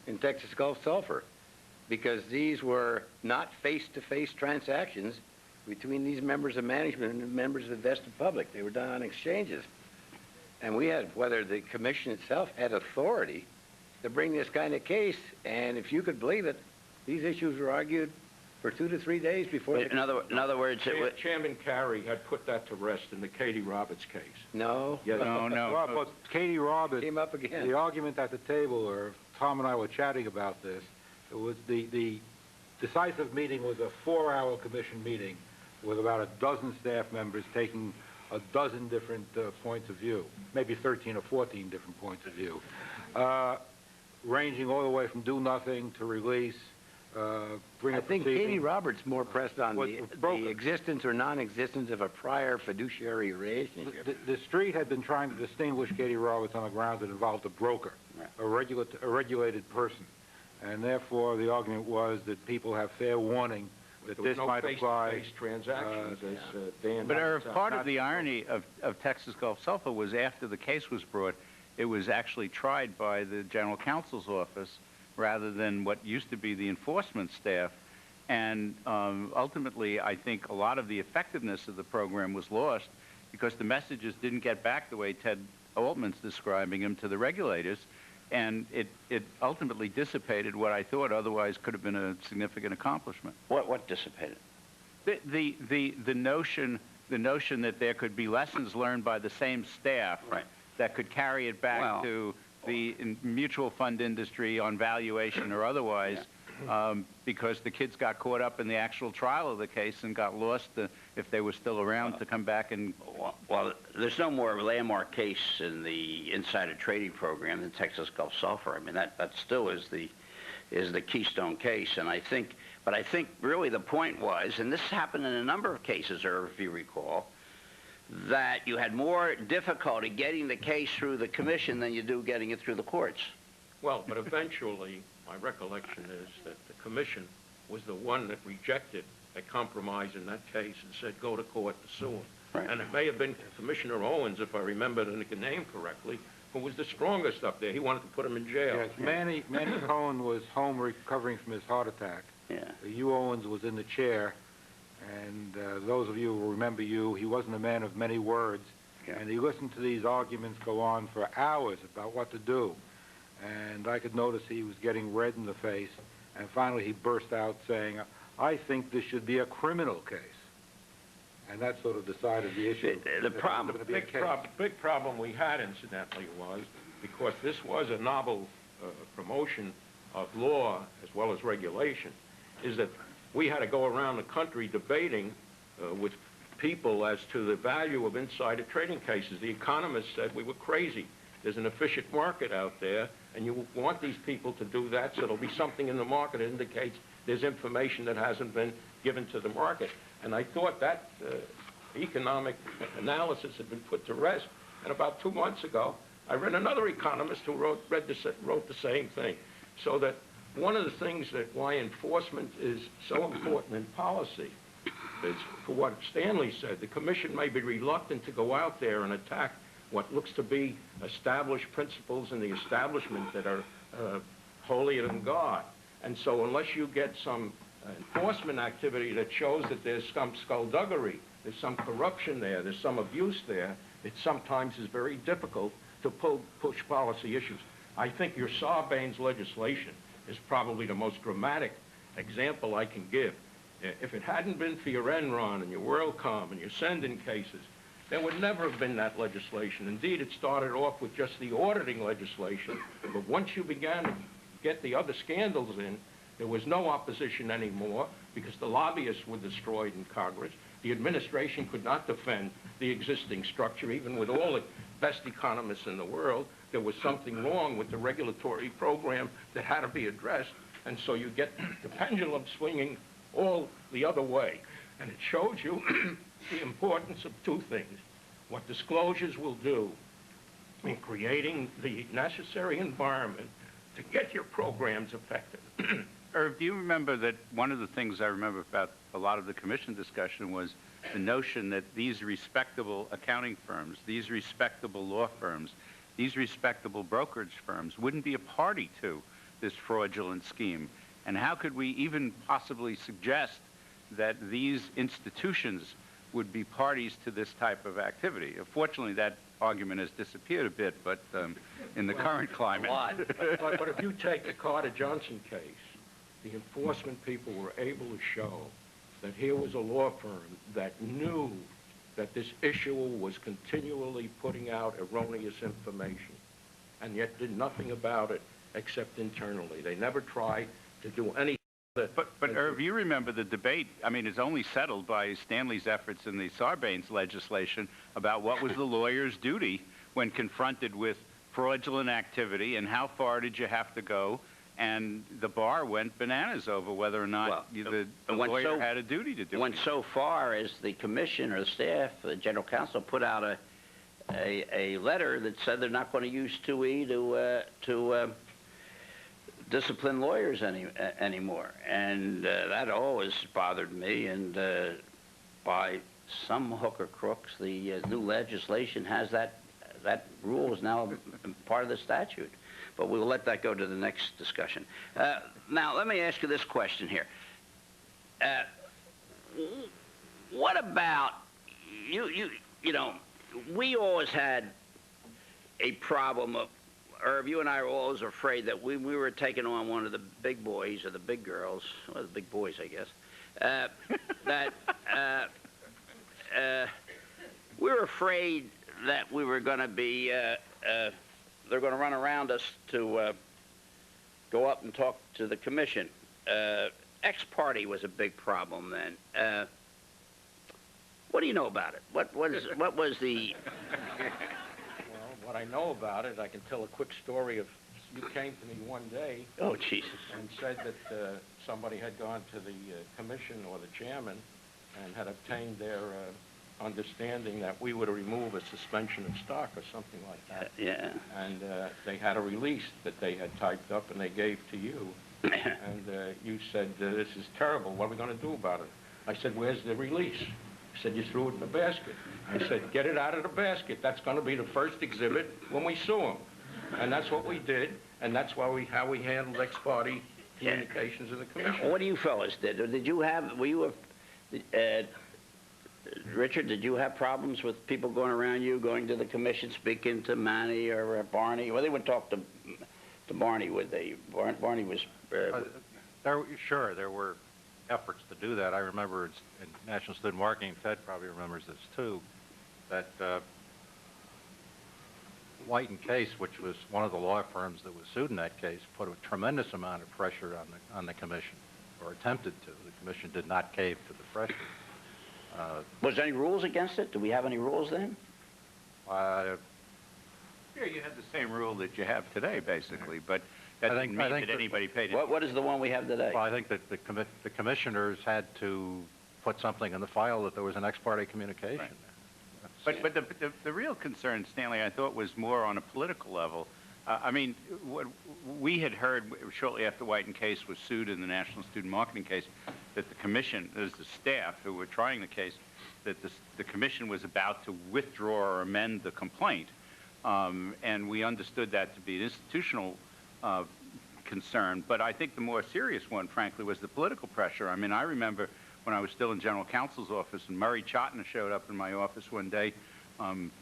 Speaker 7: in Texas Gulf Sulfur because these were not face-to-face transactions between these members of management and members of the vested public. They were done on exchanges. And we had, whether the Commission itself had authority to bring this kind of case, and if you could believe it, these issues were argued for 2 to 3 days before.
Speaker 4: In other words,
Speaker 9: Chairman Carey had put that to rest in the Katie Roberts case.
Speaker 7: No.
Speaker 9: Yeah,
Speaker 8: No.
Speaker 10: Well, but Katie Roberts
Speaker 7: came up again.
Speaker 10: The argument at the table, or Tom and I were chatting about this, it was the decisive meeting was a 4-hour commission meeting with about a dozen staff members taking a dozen different points of view, maybe 13 or 14 different points of view, ranging all the way from do nothing to release.
Speaker 7: I think Katie Roberts more pressed on the existence or non-existence of a prior fiduciary relationship.
Speaker 10: The street had been trying to distinguish Katie Roberts on the grounds that involved a broker, a regulated person. And therefore, the argument was that people have fair warning that this might apply.
Speaker 9: Face transactions, as Dan.
Speaker 8: But Irv, part of the irony of Texas Gulf Sulfur was after the case was brought, it was actually tried by the General Counsel's office rather than what used to be the enforcement staff. And ultimately, I think a lot of the effectiveness of the program was lost because the messages didn't get back the way Ted Altman's describing them to the regulators. And it ultimately dissipated what I thought otherwise could have been a significant accomplishment.
Speaker 4: What dissipated?
Speaker 8: The notion that there could be lessons learned by the same staff that could carry it back to the mutual fund industry on valuation or otherwise, because the kids got caught up in the actual trial of the case and got lost if they were still around to come back and...
Speaker 4: Well, there's no more landmark case in the insider trading program than Texas Gulf Sulfur. I mean, that still is the keystone case, and I think really the point was, and this happened in a number of cases, Irv, if you recall, that you had more difficulty getting the case through the commission than you do getting it through the courts.
Speaker 9: Well, but eventually, my recollection is that the commission was the one that rejected a compromise in that case and said, go to court to sue him.
Speaker 4: Right.
Speaker 9: And it may have been Commissioner Owens, if I remember the name correctly, who was the strongest up there. He wanted to put him in jail.
Speaker 10: Yes, Manny Cohen was home recovering from his heart attack.
Speaker 4: Yeah.
Speaker 10: Hugh Owens was in the chair, and those of you who remember Hugh, he wasn't a man of many words, and he listened to these arguments go on for hours about what to do. And I could notice he was getting red in the face, and finally he burst out saying, I think this should be a criminal case. And that sort of decided the issue.
Speaker 9: The big problem we had, incidentally, was because this was a novel promotion of law as well as regulation, is that we had to go around the country debating with people as to the value of insider trading cases. The economists said we were crazy. There's an efficient market out there, and you want these people to do that, so there'll be something in the market that indicates there's information that hasn't been given to the market. And I thought that economic analysis had been put to rest. And about 2 months ago, I read another economist who wrote the same thing. So that one of the things that why enforcement is so important in policy is, for what Stanley said, the commission may be reluctant to go out there and attack what looks to be established principles in the establishment that are holier than God. And so unless you get some enforcement activity that shows that there's some skullduggery, there's some corruption there, there's some abuse there, it sometimes is very difficult to push policy issues. I think your Sarbanes legislation is probably the most dramatic example I can give. If it hadn't been for your Enron and your WorldCom and your Sonde cases, there would never have been that legislation. Indeed, it started off with just the auditing legislation, but once you began to get the other scandals in, there was no opposition anymore because the lobbyists were destroyed in Congress. The administration could not defend the existing structure, even with all the best economists in the world. There was something wrong with the regulatory program that had to be addressed, and so you get the pendulum swinging all the other way. And it shows you the importance of two things: what disclosures will do in creating the necessary environment to get your programs effective.
Speaker 8: Irv, do you remember that one of the things I remember about a lot of the commission discussion was the notion that these respectable accounting firms, these respectable law firms, these respectable brokerage firms wouldn't be a party to this fraudulent scheme? And how could we even possibly suggest that these institutions would be parties to this type of activity? Fortunately, that argument has disappeared a bit, but in the current climate.
Speaker 9: But if you take the Carter-Johnson case, the enforcement people were able to show that here was a law firm that knew that this issuer was continually putting out erroneous information and yet did nothing about it except internally. They never tried to do anything.
Speaker 8: But Irv, you remember the debate. I mean, it's only settled by Stanley's efforts in the Sarbanes legislation about what was the lawyer's duty when confronted with fraudulent activity and how far did you have to go. And the bar went bananas over whether or not the lawyer had a duty to do it.
Speaker 4: Went so far as the commission or the staff, the general counsel, put out a letter that said they're not going to use 2E to discipline lawyers anymore. And that always bothered me. And by some hook or crooks, the new legislation has that rule is now part of the statute. But we'll let that go to the next discussion. Now, let me ask you this question here. What about, you know, we always had a problem of, Irv, you and I were always afraid that we were taking on one of the big boys or the big girls, well, the big boys, I guess, that we were afraid that we were going to be, they're going to run around us to go up and talk to the commission. Ex parte was a big problem then. What do you know about it? What was the...
Speaker 9: Well, what I know about it, I can tell a quick story of, you came to me one day.
Speaker 4: Oh, Jesus.
Speaker 9: And said that somebody had gone to the commission or the chairman and had obtained their understanding that we would remove a suspension of stock or something like that.
Speaker 4: Yeah.
Speaker 9: And they had a release that they had typed up and they gave to you. And you said, this is terrible. What are we going to do about it? I said, where's the release? He said, you threw it in the basket. I said, get it out of the basket. That's going to be the first exhibit when we sue them. And that's what we did. And that's how we handled ex parte communications in the commission.
Speaker 4: What do you fellas did? Did you have, were you Richard, did you have problems with people going around you, going to the commission, speaking to Manny or Barney? Well, they wouldn't talk to Barney, would they? Barney was...
Speaker 5: Sure, there were efforts to do that. I remember in National Student Marketing, Fed probably remembers this too, that White & Case, which was one of the law firms that was sued in that case, put a tremendous amount of pressure on the commission, or attempted to. The commission did not cave to the pressure.
Speaker 4: Was there any rules against it? Do we have any rules then?
Speaker 8: Yeah, you had the same rule that you have today, basically, but that
Speaker 5: I
Speaker 8: didn't
Speaker 5: think
Speaker 8: mean that anybody paid it.
Speaker 4: What is the one we have today?
Speaker 5: Well, I think that the commissioners had to put something in the file that there was an ex parte communication.
Speaker 8: Right. But the real concern, Stanley, I thought was more on a political level. I mean, what we had heard shortly after White and Case was sued in the National Student Marketing case, that the commission, as the staff who were trying the case, that the commission was about to withdraw or amend the complaint. And we understood that to be an institutional concern. But I think the more serious one, frankly, was the political pressure. I mean, I remember when I was still in general counsel's office and Murray Chotiner showed up in my office one day.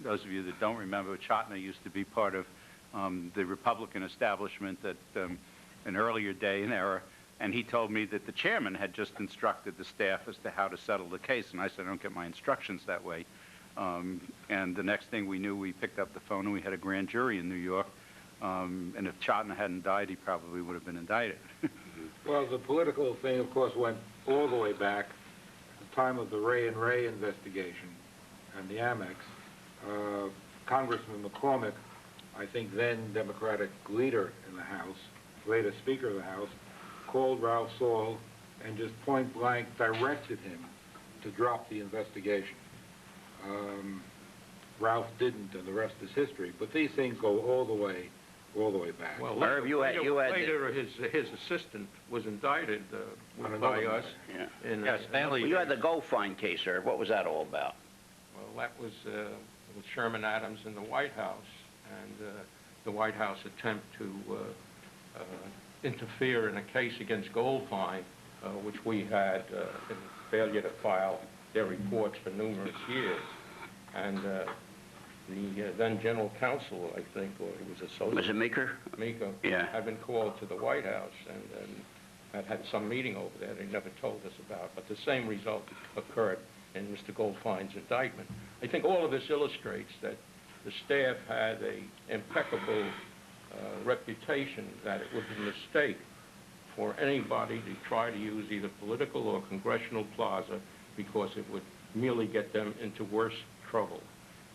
Speaker 8: Those of you that don't remember, Chotiner used to be part of the Republican establishment at an earlier day and era, and he told me that the chairman had just instructed the staff as to how to settle the case, and I said, I don't get my instructions that way. And the next thing we knew, we picked up the phone and we had a grand jury in New York, and if Chotiner hadn't died, he probably would have been indicted.
Speaker 10: Well, the political thing, of course, went all the way back to the time of the Ray and Ray investigation and the Amex. Congressman McCormick, I think then Democratic leader in the House, later Speaker of the House, called Ralph Saul and just point blank directed him to drop the investigation. Ralph didn't, and the rest is history. But these things go all the way back.
Speaker 9: Well,
Speaker 4: Irv,
Speaker 9: later his assistant was indicted by us.
Speaker 4: Yeah.
Speaker 5: Stanley.
Speaker 4: Well, you had the Gold Fine case, Irv. What was that all about?
Speaker 9: Well, that was with Sherman Adams in the White House, and the White House attempt to interfere in a case against Goldfine, which we had in failure to file their reports for numerous years. And the then general counsel, I think, or he was associate.
Speaker 4: Was it Meeker?
Speaker 9: Meeker.
Speaker 4: Yeah.
Speaker 9: Had been called to the White House and had some meeting over there they never told us about. But the same result occurred in Mr. Goldfine's indictment. I think all of this illustrates that the staff had an impeccable reputation, that it would be a mistake for anybody to try to use either political or congressional plaza because it would merely get them into worse trouble.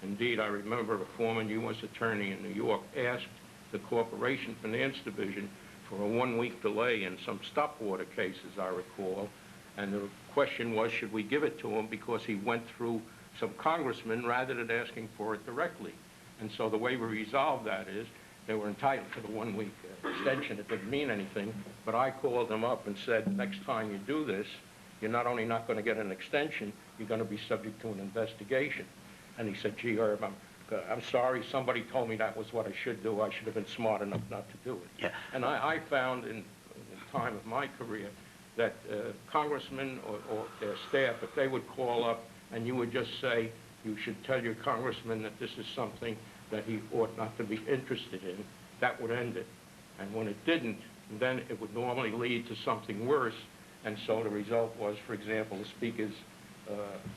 Speaker 9: Indeed, I remember a former U.S. attorney in New York asked the Corporation Finance Division for a one-week delay in some stop water cases, I recall, and the question was, should we give it to him because he went through some congressmen rather than asking for it directly. And so the way we resolved that is they were entitled to the one-week extension. It didn't mean anything, but I called them up and said, next time you do this, you're not only not going to get an extension, you're going to be subject to an investigation. And he said, gee, Herb, I'm sorry, somebody told me that was what I should do. I should have been smart enough not to do it.
Speaker 4: Yeah.
Speaker 9: And I found in the time of my career that congressmen or their staff, if they would call up and you would just say, you should tell your congressman that this is something that he ought not to be interested in, that would end it. And when it didn't, then it would normally lead to something worse. And so the result was, for example, the Speaker's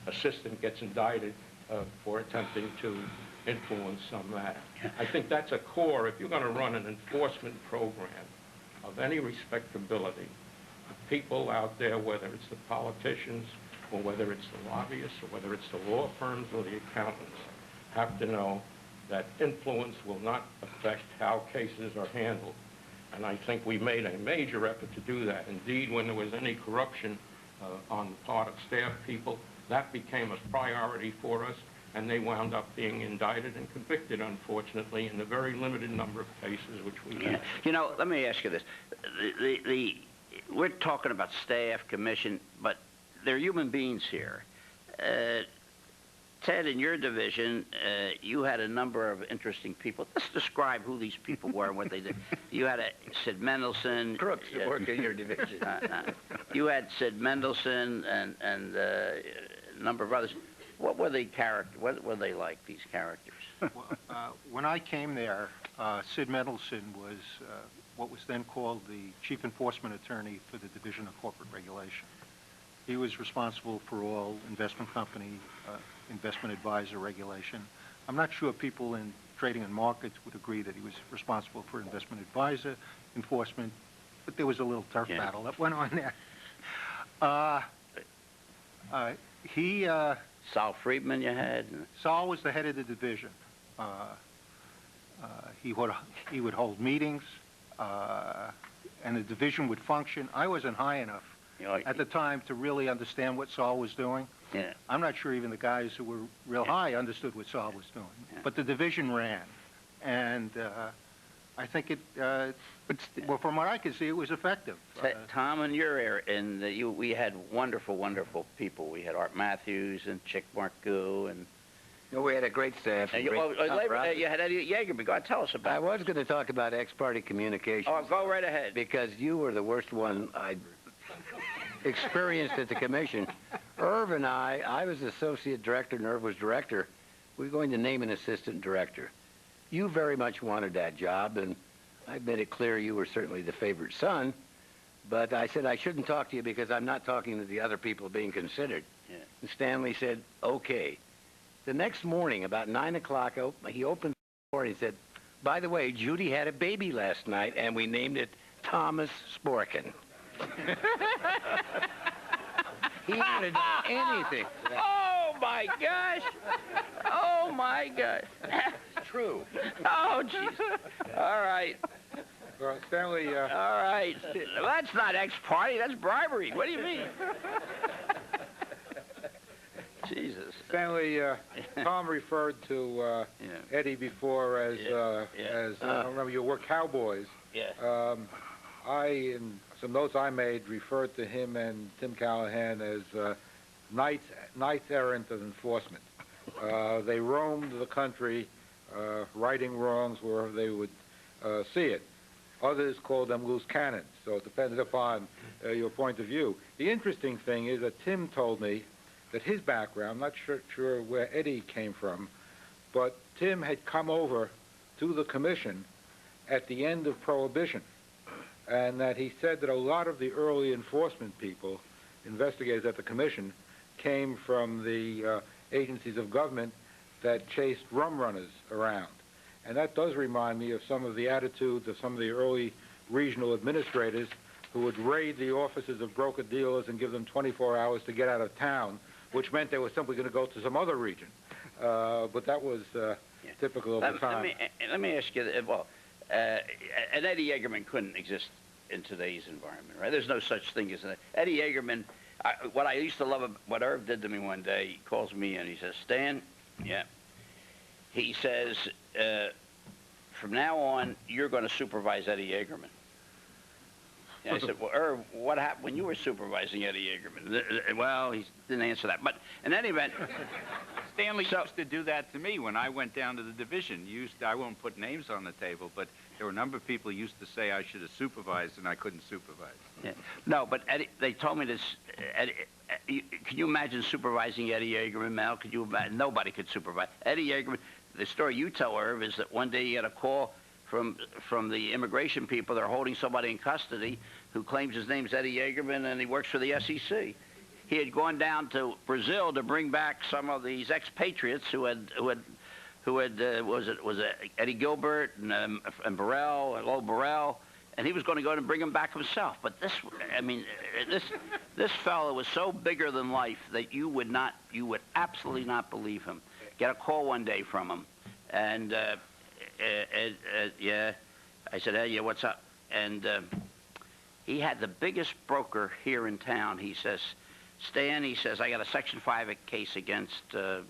Speaker 9: assistant gets indicted for attempting to influence some matter. I think that's a core. If you're going to run an enforcement program of any respectability, the people out there, whether it's the politicians or whether it's the lobbyists or whether it's the law firms or the accountants, have to know that influence will not affect how cases are handled. And I think we made a major effort to do that. Indeed, when there was any corruption on the part of staff people, that became a priority for us, and they wound up being indicted and convicted, unfortunately, in the very limited number of cases which we had.
Speaker 4: You know, let me ask you this. We're talking about staff, commission, but they're human beings here. Ted, in your division, you had a number of interesting people. Let's describe who these people were and what they did. You had Sid Meddleson.
Speaker 7: Crooks that work in your division.
Speaker 4: You had Sid Meddleson and a number of others. What were they What were they like, these characters?
Speaker 6: Well, when I came there, Sid Meddleson was what was then called the Chief Enforcement Attorney for the Division of Corporate Regulation. He was responsible for all investment company, investment advisor regulation. I'm not sure people in trading and markets would agree that he was responsible for investment advisor enforcement, but there was a little turf battle that went on there. He,
Speaker 4: Sal Friedman you had?
Speaker 6: Saul was the head of the division. He would hold meetings, and the division would function. I wasn't high enough at the time to really understand what Saul was doing.
Speaker 4: Yeah.
Speaker 6: I'm not sure even the guys who were real high understood what Saul was doing.
Speaker 4: Yeah.
Speaker 6: But the division ran, and I think it. Well, from what I could see, it was effective.
Speaker 4: Tom, in your area, we had wonderful, wonderful people. We had Art Matthews and Chick Marcoux and.
Speaker 7: No, we had a great staff.
Speaker 4: You had Eddie Yeagerman. Go ahead, tell us about it.
Speaker 7: I was going to talk about ex-party communications.
Speaker 4: Oh, go right ahead.
Speaker 7: Because you were the worst one I experienced at the commission. Irv and I was associate director and Irv was director. We were going to name an assistant director. You very much wanted that job, and I made it clear you were certainly the favorite son, but I said I shouldn't talk to you because I'm not talking to the other people being considered.
Speaker 4: Yeah.
Speaker 7: And Stanley said, okay. The next morning, about 9 o'clock, he opened the door and he said, by the way, Judy had a baby last night, and we named it Thomas Sporkin. He would have done anything.
Speaker 4: Oh, my gosh. Oh, my gosh.
Speaker 7: True.
Speaker 4: Oh, jeez. All right.
Speaker 10: Well, Stanley...
Speaker 4: All right. Well, that's not ex-party. That's bribery. What do you mean? Jesus.
Speaker 10: Stanley, Tom referred to Eddie before as, I remember you were cowboys.
Speaker 4: Yeah.
Speaker 10: In some notes I made, referred to him and Tim Callahan as knights errant of enforcement. They roamed the country, righting wrongs wherever they would see it. Others called them loose cannons, so it depended upon your point of view. The interesting thing is that Tim told me that his background, I'm not sure where Eddie came from, but Tim had come over to the commission at the end of Prohibition, and that he said that a lot of the early enforcement people, investigators at the commission, came from the agencies of government that chased rum runners around. And that does remind me of some of the attitudes of some of the early regional administrators who would raid the offices of broker-dealers and give them 24 hours to get out of town, which meant they were simply going to go to some other region. But that was typical of the time.
Speaker 4: Let me ask you, and Eddie Yeagerman couldn't exist in today's environment, right? There's no such thing as that. Eddie Yeagerman, what I used to love, what Irv did to me one day, he calls me and he says, Stan, he says, from now on, you're going to supervise Eddie Yeagerman. And I said, well, Irv, what happened when you were supervising Eddie Yeagerman? Well, he didn't answer that. But in any event...
Speaker 8: Stanley used to do that to me when I went down to the division. I won't put names on the table, but there were a number of people who used to say I should have supervised, and I couldn't supervise.
Speaker 4: Yeah. No, but Eddie, they told me this. Can you imagine supervising Eddie Yeagerman, Mel? Could you imagine? Nobody could supervise. Eddie Yeagerman, the story you tell, Irv, is that one day he had a call from the immigration people. They're holding somebody in custody who claims his name's Eddie Yeagerman and he works for the SEC. He had gone down to Brazil to bring back some of these expatriates who had was it Eddie Gilbert and Burrell and Lowe Burrell, and he was going to go and bring them back himself. But this fellow was so bigger than life that you would absolutely not believe him. Get a call one day from him, and I said, hey, what's up? And he had the biggest broker here in town. He says, Stan, he says, I got a Section 5 case against, I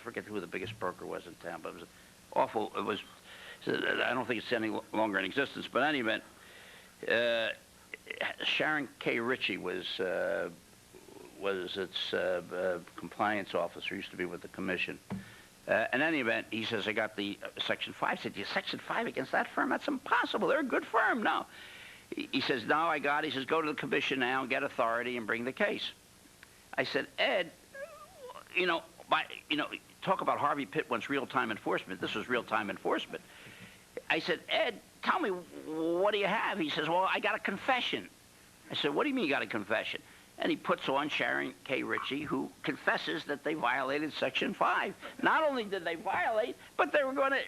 Speaker 4: forget who the biggest broker was in town, but it was awful. It was, I don't think it's any longer in existence, but in any event, Sharon K. Ritchie was its compliance officer, used to be with the commission. In any event, he says, I got the Section 5. I said, you Section 5 against that firm? That's impossible. They're a good firm. No. He says, no, I got it. He says, go to the commission now and get authority and bring the case. I said, Ed, talk about Harvey Pitt wants real-time enforcement. This was real-time enforcement. I said, Ed, tell me, what do you have? He says, well, I got a confession. I said, what do you mean you got a confession? And he puts on Sharon K. Ritchie, who confesses that they violated Section 5. Not only did they violate, but they were going to,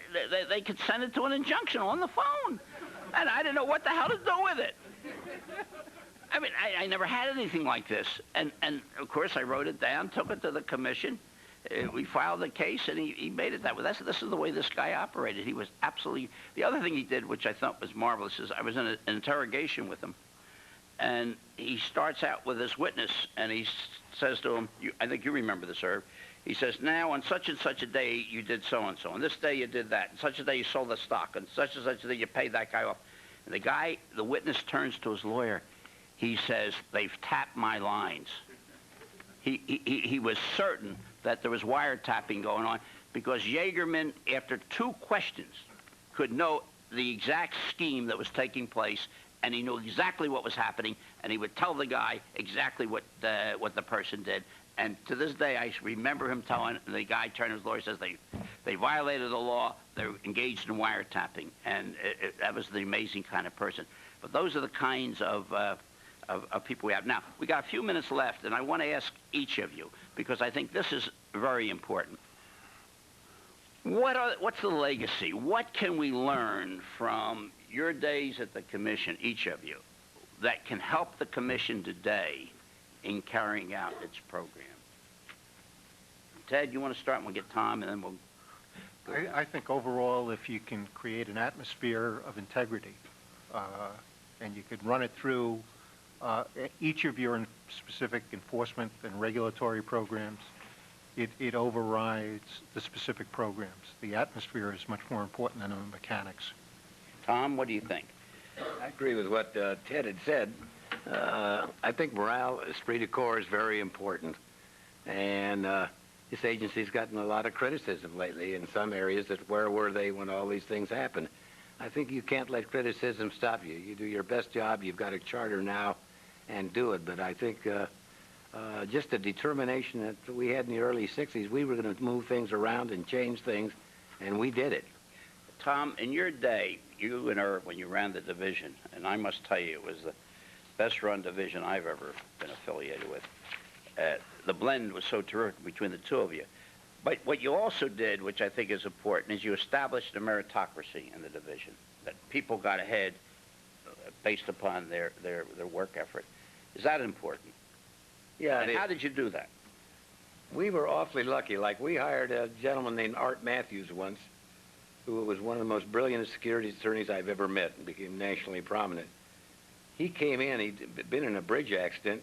Speaker 4: they consented to an injunction on the phone. And I didn't know what the hell to do with it. I mean, I never had anything like this. And of course, I wrote it down, took it to the commission. We filed the case, and he made it that way. This is the way this guy operated. He was absolutely... The other thing he did, which I thought was marvelous, is I was in an interrogation with him, and he starts out with this witness, and he says to him, I think you remember this, Irv. He says, now, on such and such a day, you did so-and-so. On this day, you did that. On such a day, you sold the stock. On such and such a day, you paid that guy off. And the witness turns to his lawyer. He says, they've tapped my lines. He was certain that there was wiretapping going on because Jaegerman, after 2 questions, could know the exact scheme that was taking place, and he knew exactly what was happening, and he would tell the guy exactly what the person did. And to this day, I remember him telling the guy, turned to his lawyer, says they violated the law, they're engaged in wiretapping, and that was the amazing kind of person. But those are the kinds of people we have. Now, we got a few minutes left, and I want to ask each of you, because I think this is very important. What's the legacy? What can we learn from your days at the commission, each of you, that can help the commission today in carrying out its program? Ted, you want to start, and we'll get Tom, and then we'll...
Speaker 6: I think overall, if you can create an atmosphere of integrity, and you could run it through each of your specific enforcement and regulatory programs, it overrides the specific programs. The atmosphere is much more important than the mechanics.
Speaker 4: Tom, what do you think?
Speaker 7: I agree with what Ted had said. I think morale, esprit de corps is very important. And this agency's gotten a lot of criticism lately in some areas that where were they when all these things happened. I think you can't let criticism stop you. You do your best job. You've got a charter now, and do it. But I think just the determination that we had in the early 60s, we were going to move things around and change things, and we did it.
Speaker 4: Tom, in your day, you and Irv, when you ran the division, and I must tell you, it was the best-run division I've ever been affiliated with. The blend was so terrific between the two of you. But what you also did, which I think is important, is you established a meritocracy in the division, that people got ahead based upon their work effort. Is that important?
Speaker 7: Yeah.
Speaker 4: And how did you do that?
Speaker 7: We were awfully lucky. Like, we hired a gentleman named Art Matthews once, who was one of the most brilliant securities attorneys I've ever met and became nationally prominent. He came in, he'd been in a bridge accident,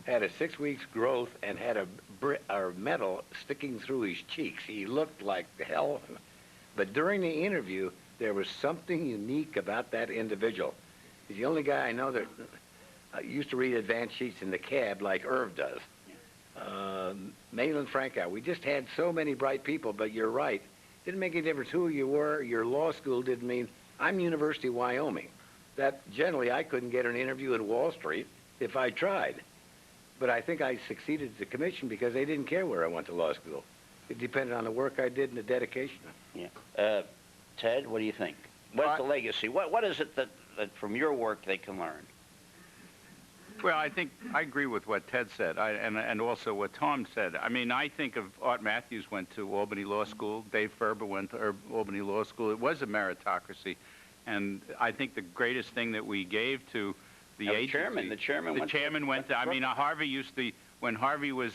Speaker 7: had a 6 weeks growth, and had a metal sticking through his cheeks. He looked like hell. But during the interview, there was something unique about that individual. He's the only guy I know that used to read advance sheets in the cab like Irv does. Maitland Frankow. We just had so many bright people, but you're right. Didn't make any difference who you were. Your law school didn't mean, I'm University of Wyoming. That generally I couldn't get an interview at Wall Street if I tried. But I think I succeeded at the commission because they didn't care where I went to law school. It depended on the work I did and the dedication.
Speaker 4: Yeah. Ted, what do you think? What's the legacy? What is it that from your work they can learn?
Speaker 8: Well, I think I agree with what Ted said, and also what Tom said. I mean, I think of Art Matthews went to Albany Law School. Dave Ferber went to Albany Law School. It was a meritocracy. And I think the greatest thing that we gave to the agency...
Speaker 4: The chairman
Speaker 8: went to... I mean, Harvey used to... When Harvey was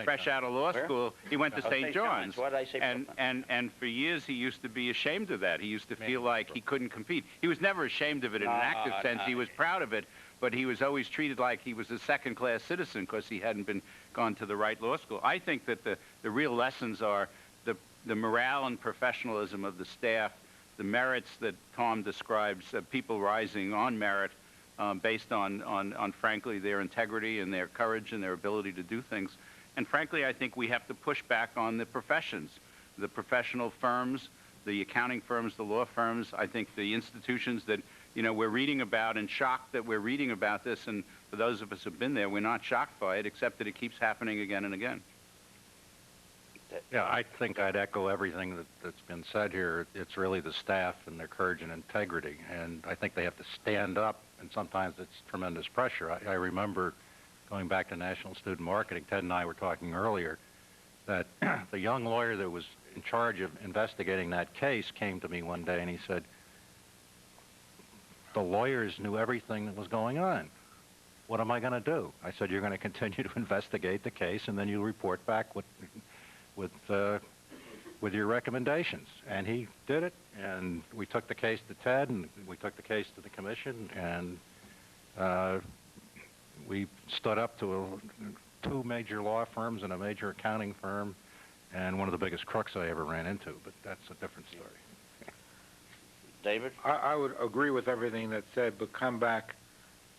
Speaker 8: fresh out of law school, he went to St. John's.
Speaker 4: What did I say?
Speaker 8: And for years, he used to be ashamed of that. He used to feel like he couldn't compete. He was never ashamed of it in an active sense. He was proud of it, but he was always treated like he was a second-class citizen because he hadn't gone to the right law school. I think that the real lessons are the morale and professionalism of the staff, the merits that Tom describes, people rising on merit, based on frankly, their integrity and their courage and their ability to do things. And frankly, I think we have to push back on the professions, the professional firms, the accounting firms, the law firms. I think the institutions that, we're reading about and shocked that we're reading about this. And for those of us who've been there, we're not shocked by it, except that it keeps happening again and again.
Speaker 5: Yeah, I think I'd echo everything that's been said here. It's really the staff and their courage and integrity. And I think they have to stand up, and sometimes it's tremendous pressure. I remember going back to National Student Marketing, Ted and I were talking earlier, that the young lawyer that was in charge of investigating that case came to me one day and he said, the lawyers knew everything that was going on. what am I going to do? I said, you're going to continue to investigate the case, and then you'll report back with your recommendations. And he did it, and we took the case to Ted, and we took the case to the commission, and we stood up to two major law firms and a major accounting firm, and one of the biggest crooks I ever ran into, but that's a different story.
Speaker 4: David?
Speaker 10: I would agree with everything that's said, but come back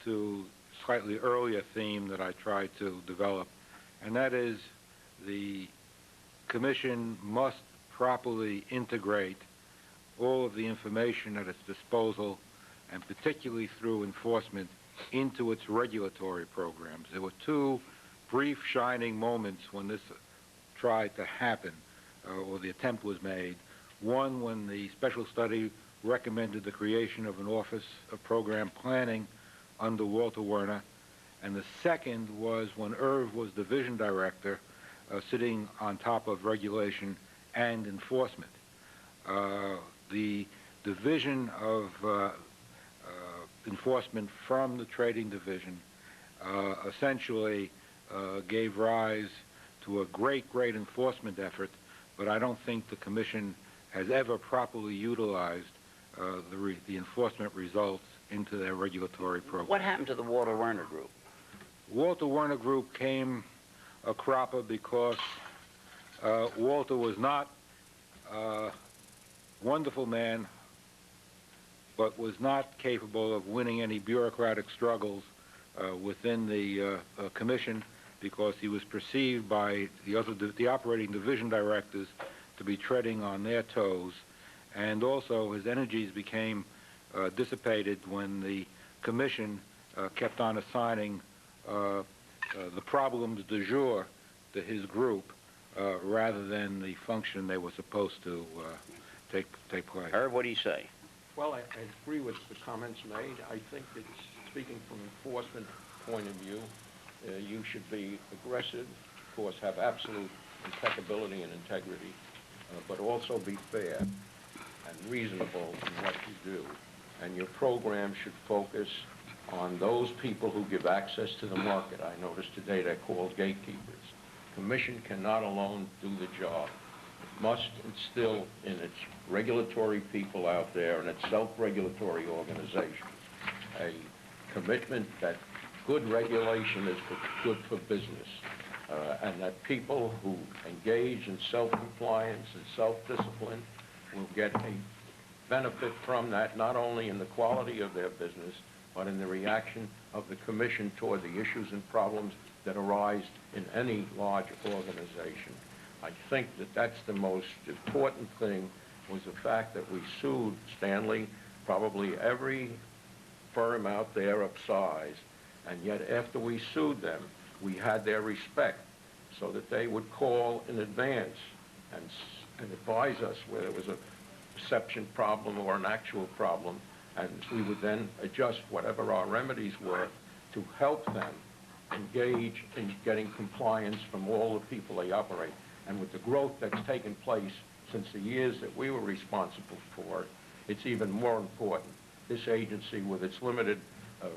Speaker 10: to slightly earlier theme that I tried to develop, and that is the commission must properly integrate all of the information at its disposal, and particularly through enforcement, into its regulatory programs. There were two brief shining moments when this tried to happen, or the attempt was made. One, when the special study recommended the creation of an Office of Program Planning under Walter Werner, and the second was when Irv was division director, sitting on top of regulation and enforcement. The division of enforcement from the trading division essentially gave rise to a great enforcement effort, but I don't think the commission has ever properly utilized the enforcement results into their regulatory program.
Speaker 4: What happened to the Walter Werner Group?
Speaker 10: Walter Werner Group came a cropper because Walter was not a wonderful man, but was not capable of winning any bureaucratic struggles within the commission, because he was perceived by the operating division directors to be treading on their toes, and also his energies became dissipated when the commission kept on assigning the problems du jour to his group rather than the function they were supposed to take place.
Speaker 4: Herb, what do you say?
Speaker 9: Well, I agree with the comments made. I think that speaking from enforcement point of view, you should be aggressive, of course, have absolute impeccability and integrity, but also be fair and reasonable in what you do. And your program should focus on those people who give access to the market. I noticed today they're called gatekeepers. Commission cannot alone do the job. It must instill in its regulatory people out there and its self-regulatory organizations a commitment that good regulation is good for business, and that people who engage in self-compliance and self-discipline will get a benefit from that, not only in the quality of their business, but in the reaction of the commission toward the issues and problems that arise in any large organization. I think that that's the most important thing, was the fact that we sued Stanley, probably every firm out there of size, and yet after we sued them, we had their respect, so that they would call in advance and advise us where there was a perception problem or an actual problem, and we would then adjust whatever our remedies were to help them engage in getting compliance from all the people they operate. And with the growth that's taken place since the years that we were responsible for, it's even more important. This agency, with its limited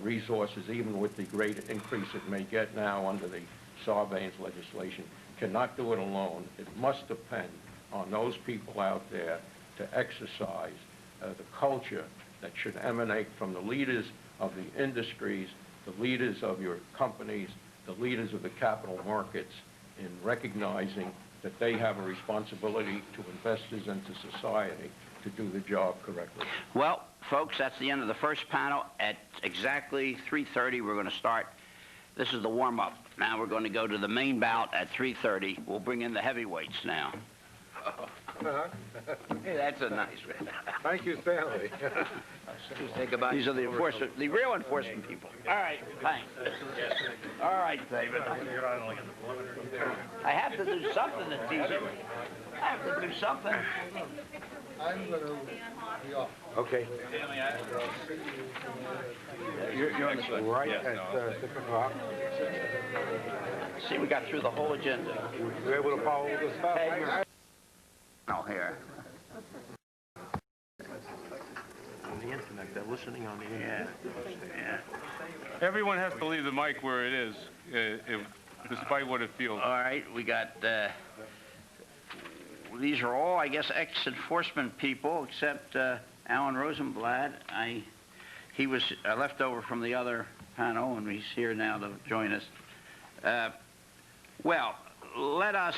Speaker 9: resources, even with the great increase it may get now under the Sarbanes legislation, cannot do it alone. It must depend on those people out there to exercise the culture that should emanate from the leaders of the industries, the leaders of your companies, the leaders of the capital markets, in recognizing that they have a responsibility to investors and to society to do the job correctly.
Speaker 4: Well, folks, that's the end of the first panel. At exactly 3:30, we're going to start. This is the warm-up. Now we're going to go to the main bout at 3:30. We'll bring in the heavyweights now. Hey, that's a nice one.
Speaker 10: Thank you, Stanley.
Speaker 4: These are the enforcement, the real enforcement people. All right, thanks. All right, David. I have to do something to tease him. I have to do something.
Speaker 6: I'm going to be off.
Speaker 10: Okay.
Speaker 4: You're on the
Speaker 10: Right at 6 o'clock.
Speaker 4: See, we got through the whole agenda.
Speaker 10: You were able to follow this stuff?
Speaker 4: Now here.
Speaker 9: On the internet, they're listening on the internet.
Speaker 4: Yeah.
Speaker 1: Everyone has to leave the mic where it is, despite what it feels.
Speaker 4: All right, we got, these are all, I guess, ex-enforcement people, except Alan Rosenblat. He was left over from the other panel, and he's here now to join us. Well, let us,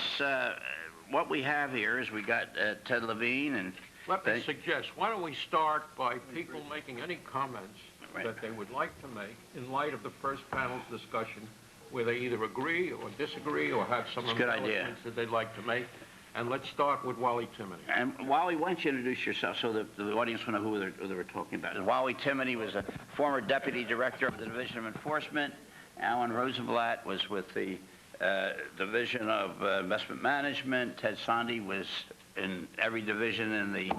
Speaker 4: what we have here is we got Ted Levine and...
Speaker 11: Let me suggest, why don't we start by people making any comments that they would like to make in light of the first panel's discussion, where they either agree or disagree or have some embellishments that they'd like to make. And let's start with Wally Timmeny.
Speaker 4: And Wally, why don't you introduce yourself so that the audience will know who they were talking about. Wally Timmeny was a former deputy director of the Division of Enforcement. Alan Rosenblat was with the Division of Investment Management. Ted Sonde was in every division in the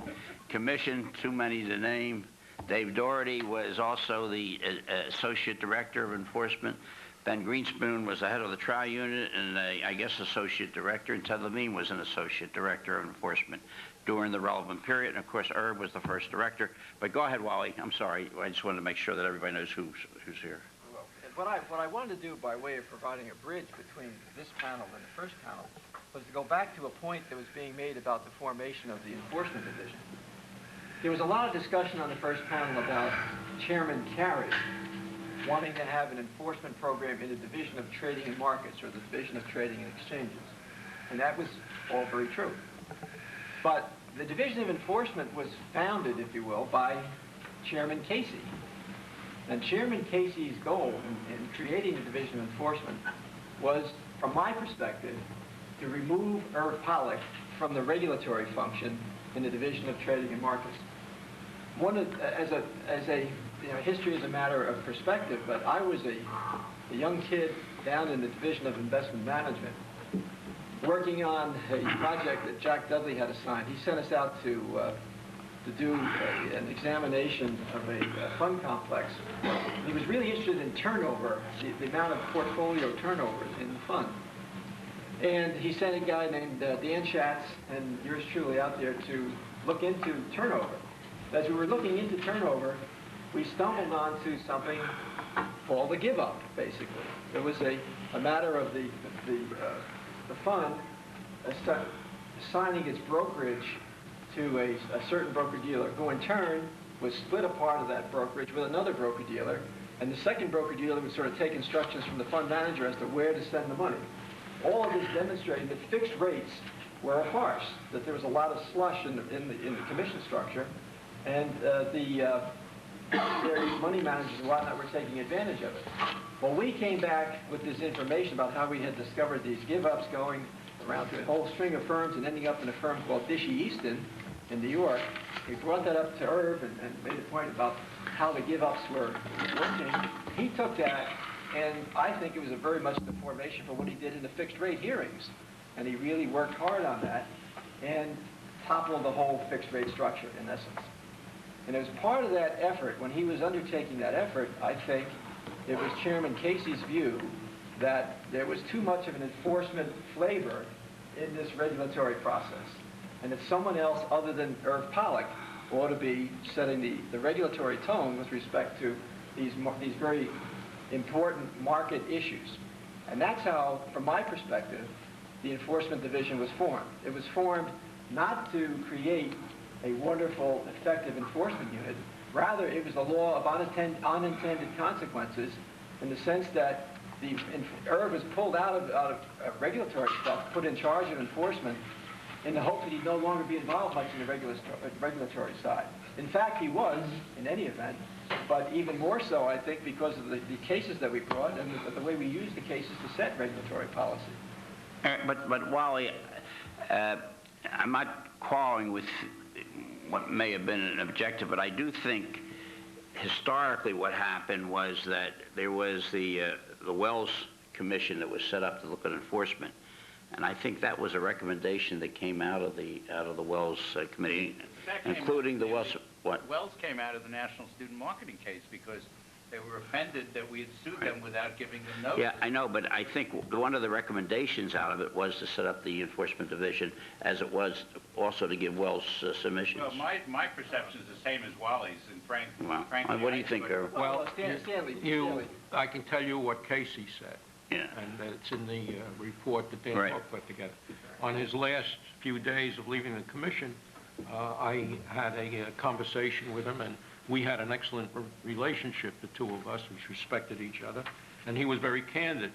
Speaker 4: commission, too many to name. Dave Doherty was also the associate director of enforcement. Ben Greenspoon was the head of the trial unit and I guess associate director, and Ted Levine was an associate director of enforcement during the relevant period. And of course, Irv was the first director. But go ahead, Wally. I'm sorry. I just wanted to make sure that everybody knows who's here.
Speaker 12: Well, what I wanted to do by way of providing a bridge between this panel and the first panel was to go back to a point that was being made about the formation of the enforcement division. There was a lot of discussion on the first panel about Chairman Carey wanting to have an enforcement program in the Division of Trading and Markets, or the Division of Trading and Exchanges. And that was all very true. But the Division of Enforcement was founded, if you will, by Chairman Casey. And Chairman Casey's goal in creating the Division of Enforcement was, from my perspective, to remove Irv Pollack from the regulatory function in the Division of Trading and Markets. History is a matter of perspective, but I was a young kid down in the Division of Investment Management working on a project that Jack Dudley had assigned. He sent us out to do an examination of a fund complex. He was really interested in turnover, the amount of portfolio turnover in the fund. And he sent a guy named Dan Schatz and yours truly out there to look into turnover. As we were looking into turnover, we stumbled onto something called a give-up, basically. It was a matter of the fund assigning its brokerage to a certain broker-dealer, who in turn would split a part of that brokerage with another broker-dealer, and the second broker-dealer would sort of take instructions from the fund manager as to where to send the money. All of this demonstrated that fixed rates were a farce, that there was a lot of slush in the commission structure, and various money managers and whatnot were taking advantage of it. Well, we came back with this information about how we had discovered these give-ups going around to a whole string of firms and ending up in a firm called Dishy Easton in New York. We brought that up to Irv and made a point about how the give-ups were working. He took that, and I think it was very much the formation for what he did in the fixed rate hearings. And he really worked hard on that and toppled the whole fixed rate structure, in essence. And as part of that effort, when he was undertaking that effort, I think it was Chairman Casey's view that there was too much of an enforcement flavor in this regulatory process, and that someone else other than Irv Pollack ought to be setting the regulatory tone with respect to these very important market issues. And that's how, from my perspective, the Enforcement Division was formed. It was formed not to create a wonderful, effective enforcement unit. Rather, it was a law of unintended consequences, in the sense that Irv was pulled out of regulatory stuff, put in charge of enforcement, in the hope that he'd no longer be involved much in the regulatory side. In fact, he was, in any event, but even more so, I think, because of the cases that we brought and the way we used the cases to set regulatory policy.
Speaker 4: But Wally, I'm not quarreling with what may have been an objective, but I do think historically what happened was that there was the Wells Commission that was set up to look at enforcement, and I think that was a recommendation that came out of the Wells Committee, including the Wells. What?
Speaker 8: Wells came out of the National Student Marketing case because They were offended that we had sued them without giving them notice.
Speaker 4: Yeah, I know, but I think one of the recommendations out of it was to set up the enforcement division, as it was also to give Wells submissions.
Speaker 8: Well, my perception is the same as Wally's, and frankly,
Speaker 4: what do you think, Irv?
Speaker 11: Well,
Speaker 12: Stanley.
Speaker 11: I can tell you what Casey said.
Speaker 4: Yeah.
Speaker 11: And it's in the report that Dan
Speaker 4: Right.
Speaker 11: Hawke put together. On his last few days of leaving the commission, I had a conversation with him, and we had an excellent relationship, the two of us, which respected each other, and he was very candid.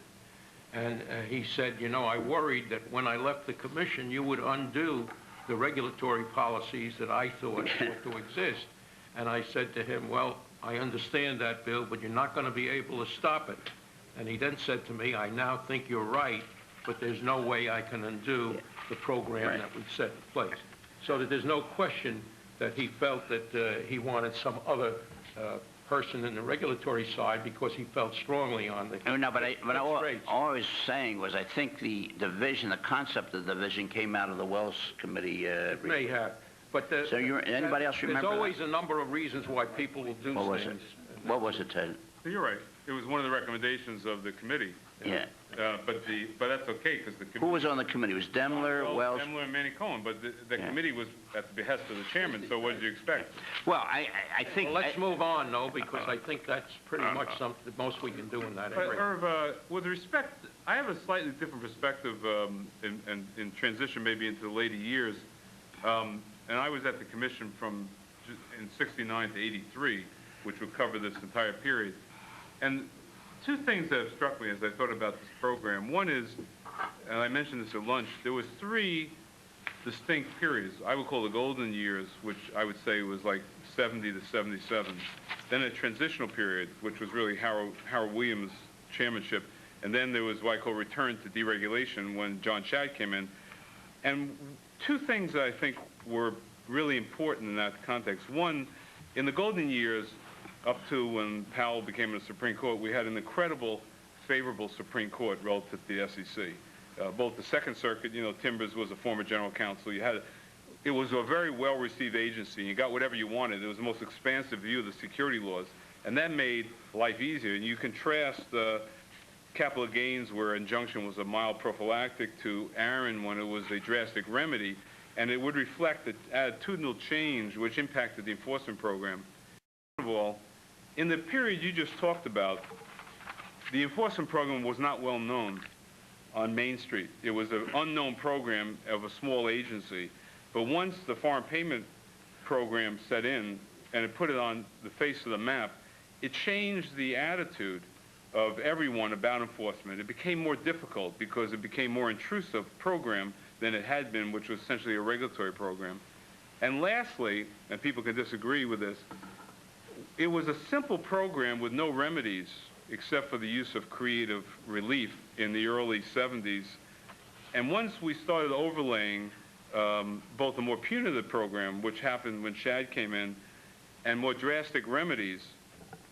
Speaker 11: And he said, you know, I worried that when I left the commission, you would undo the regulatory policies that I thought ought to exist. And I said to him, well, I understand that, Bill, but you're not going to be able to stop it. And he then said to me, I now think you're right, but there's no way I can undo the program that we've set in place. So that there's no question that he felt that he wanted some other person in the regulatory side because he felt strongly on the...
Speaker 4: No, but all I was saying was I think the division, the concept of the division came out of the Wells Committee.
Speaker 11: May have. But
Speaker 4: so anybody else remember
Speaker 11: There's always a number of reasons why people will do things.
Speaker 4: What was it, Ted?
Speaker 1: You're right. It was one of the recommendations of the committee.
Speaker 4: Yeah.
Speaker 1: But that's okay because the committee...
Speaker 4: Who was on the committee? It was Demler, Wells?
Speaker 1: Demler and Manny Cohen, but the committee was at the behest of the chairman, so what did you expect?
Speaker 4: Well, I think...
Speaker 11: Well, let's move on, though, because I think that's pretty much something, the most we can do in that area.
Speaker 1: Irv, with respect, I have a slightly different perspective in transition maybe into the later years. And I was at the commission in 69 to 83, which would cover this entire period. And two things that have struck me as I thought about this program. One is, and I mentioned this at lunch, there was three distinct periods. I would call the golden years, which I would say was like 70 to 77. Then a transitional period, which was really Howard Williams' chairmanship. And then there was what I call return to deregulation when John Shad came in. And two things that I think were really important in that context. One, in the golden years, up to when Powell became the Supreme Court, we had an incredible, favorable Supreme Court relative to the SEC. Both the Second Circuit, you know, Timbers was a former general counsel. It was a very well-received agency. You got whatever you wanted. It was the most expansive view of the security laws, and that made life easier. And you contrast capital gains, where injunction was a mild prophylactic, to Aaron when it was a drastic remedy, and it would reflect the attitudinal change which impacted the enforcement program. First of all, in the period you just talked about, the enforcement program was not well known on Main Street. It was an unknown program of a small agency. But once the foreign payment program set in and it put it on the face of the map, it changed the attitude of everyone about enforcement. It became more difficult because it became more intrusive program than it had been, which was essentially a regulatory program. And lastly, and people can disagree with this, it was a simple program with no remedies except for the use of creative relief in the early 70s. And once we started overlaying both a more punitive program, which happened when Shad came in, and more drastic remedies,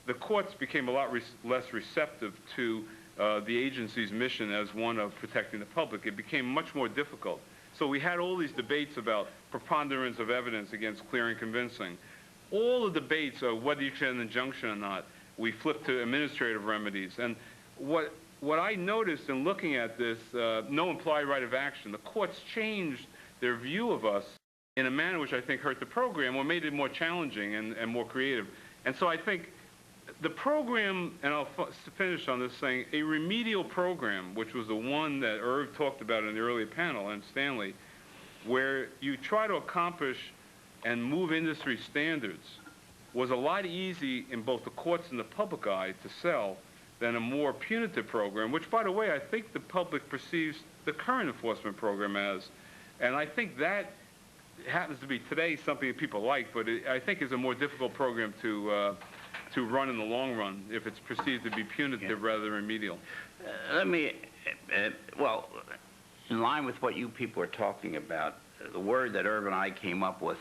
Speaker 1: the courts became a lot less receptive to the agency's mission as one of protecting the public. It became much more difficult. So we had all these debates about preponderance of evidence against clear and convincing. All the debates of whether you should have an injunction or not, we flipped to administrative remedies. And what I noticed in looking at this, no implied right of action, the courts changed their view of us in a manner which I think hurt the program or made it more challenging and more creative. And so I think the program, and I'll finish on this saying, a remedial program, which was the one that Irv talked about in the earlier panel, and Stanley, where you try to accomplish and move industry standards, was a lot easy in both the courts and the public eye to sell than a more punitive program, which, by the way, I think the public perceives the current enforcement program as. And I think that happens to be today something that people like, but I think is a more difficult program to run in the long run if it's perceived to be punitive rather than remedial.
Speaker 4: Well, in line with what you people are talking about, the word that Irv and I came up with,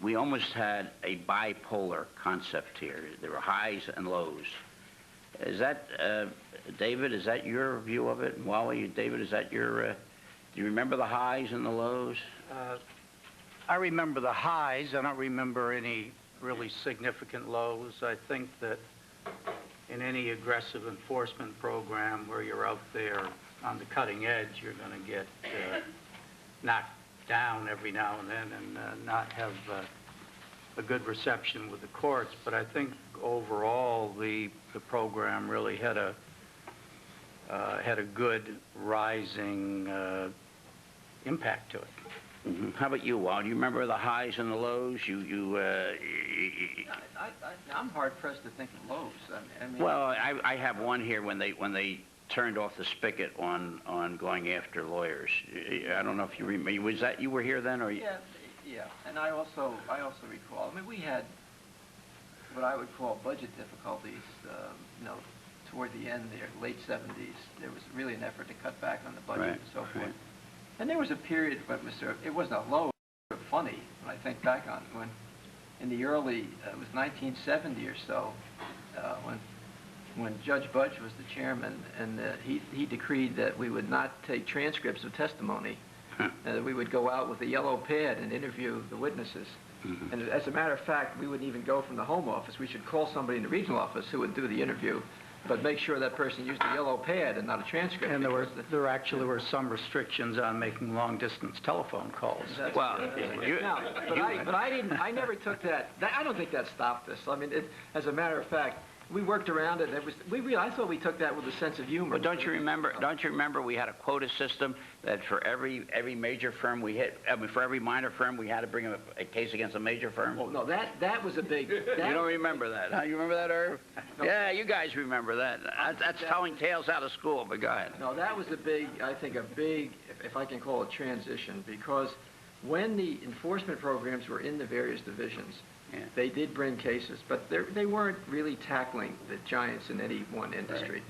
Speaker 4: we almost had a bipolar concept here. There were highs and lows. Is that, David, is that your view of it? Wally, David, is that your, do you remember the highs and the lows?
Speaker 7: I remember the highs. I don't remember any really significant lows. I think that
Speaker 8: in any aggressive enforcement program where you're out there on the cutting edge, you're going to get knocked down every now and then and not have a good reception with the courts. But I think overall the program really had a good rising impact to it.
Speaker 4: Mm-hmm. How about you, Wal? Do you remember the highs and the lows?
Speaker 12: I'm hard pressed to think of lows. I mean,
Speaker 4: Well, I have one here when they turned off the spigot on going after lawyers. I don't know if you remember. Was that you were here then, or?
Speaker 12: Yeah. And I also recall. I mean, we had what I would call budget difficulties. Toward the end there, late 70s, there was really an effort to cut back on the budget and so forth. And there was a period, but it wasn't a low, but funny when I think back on it, when in the early, it was 1970 or so, when Judge Budge was the chairman, and he decreed that we would not take transcripts of testimony, that we would go out with a yellow pad and interview the witnesses. Mm-hmm. And as a matter of fact, we wouldn't even go from the home office. We should call somebody in the regional office who would do the interview, but make sure that person used a yellow pad and not a transcript.
Speaker 8: And there actually were some restrictions on making long-distance telephone calls.
Speaker 12: But I never took that. I don't think that stopped us. I mean, as a matter of fact, we worked around it. I thought we took that with a sense of humor.
Speaker 4: But don't you remember we had a quota system that for every major firm we hit, for every minor firm we had to bring a case against a major firm?
Speaker 12: Oh, no, that was a big...
Speaker 4: You don't remember that, huh? You remember that, Irv? No. Yeah, you guys remember that. That's telling tales out of school, but go ahead.
Speaker 12: No, that was a big, if I can call it, transition, because when the enforcement programs were in the various divisions, they did bring cases, but they weren't really tackling the giants in any one industry.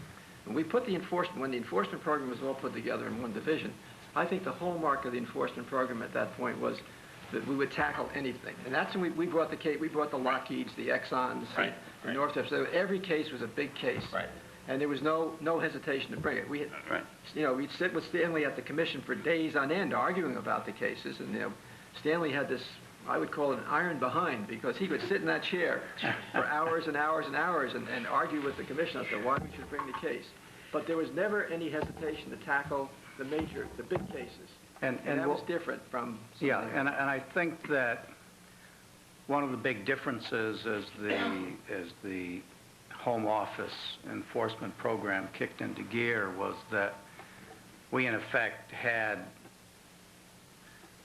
Speaker 12: Right. When the enforcement program was all put together in one division, I think the hallmark of the enforcement program at that point was that we would tackle anything. And that's when we brought the Lockheeds, the Exxons, the Northrop. So every case was a big case. Right. And there was no hesitation to bring it. We'd sit with Stanley at the commission for days on end arguing about the cases, and Stanley had this, I would call it an iron behind, because he would sit in that chair for hours and hours and hours and argue with the commission as to why we should bring the case. But there was never any hesitation to tackle the big cases. And that was different from...
Speaker 8: Yeah, and I think that one of the big differences as the Home Office enforcement program kicked into gear was that we, in effect, had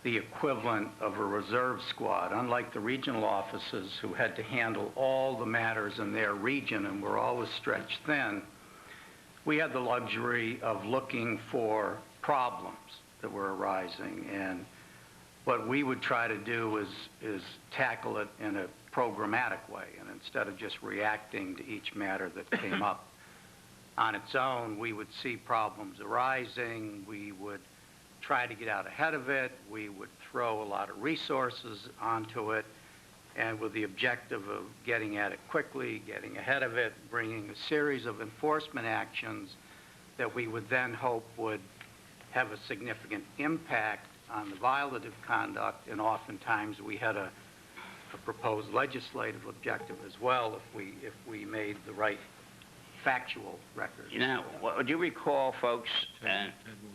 Speaker 8: the equivalent of a reserve squad. Unlike the regional offices who had to handle all the matters in their region and were always stretched thin, we had the luxury of looking for problems that were arising. And what we would try to do is tackle it in a programmatic way. And instead of just reacting to each matter that came up on its own, we would see problems arising. We would try to get out ahead of it. We would throw a lot of resources onto it, and with the objective of getting at it quickly, getting ahead of it, bringing a series of enforcement actions that we would then hope would have a significant impact on the violative conduct. And oftentimes we had a proposed legislative objective as well if we made the right factual record.
Speaker 4: Now, do you recall, folks,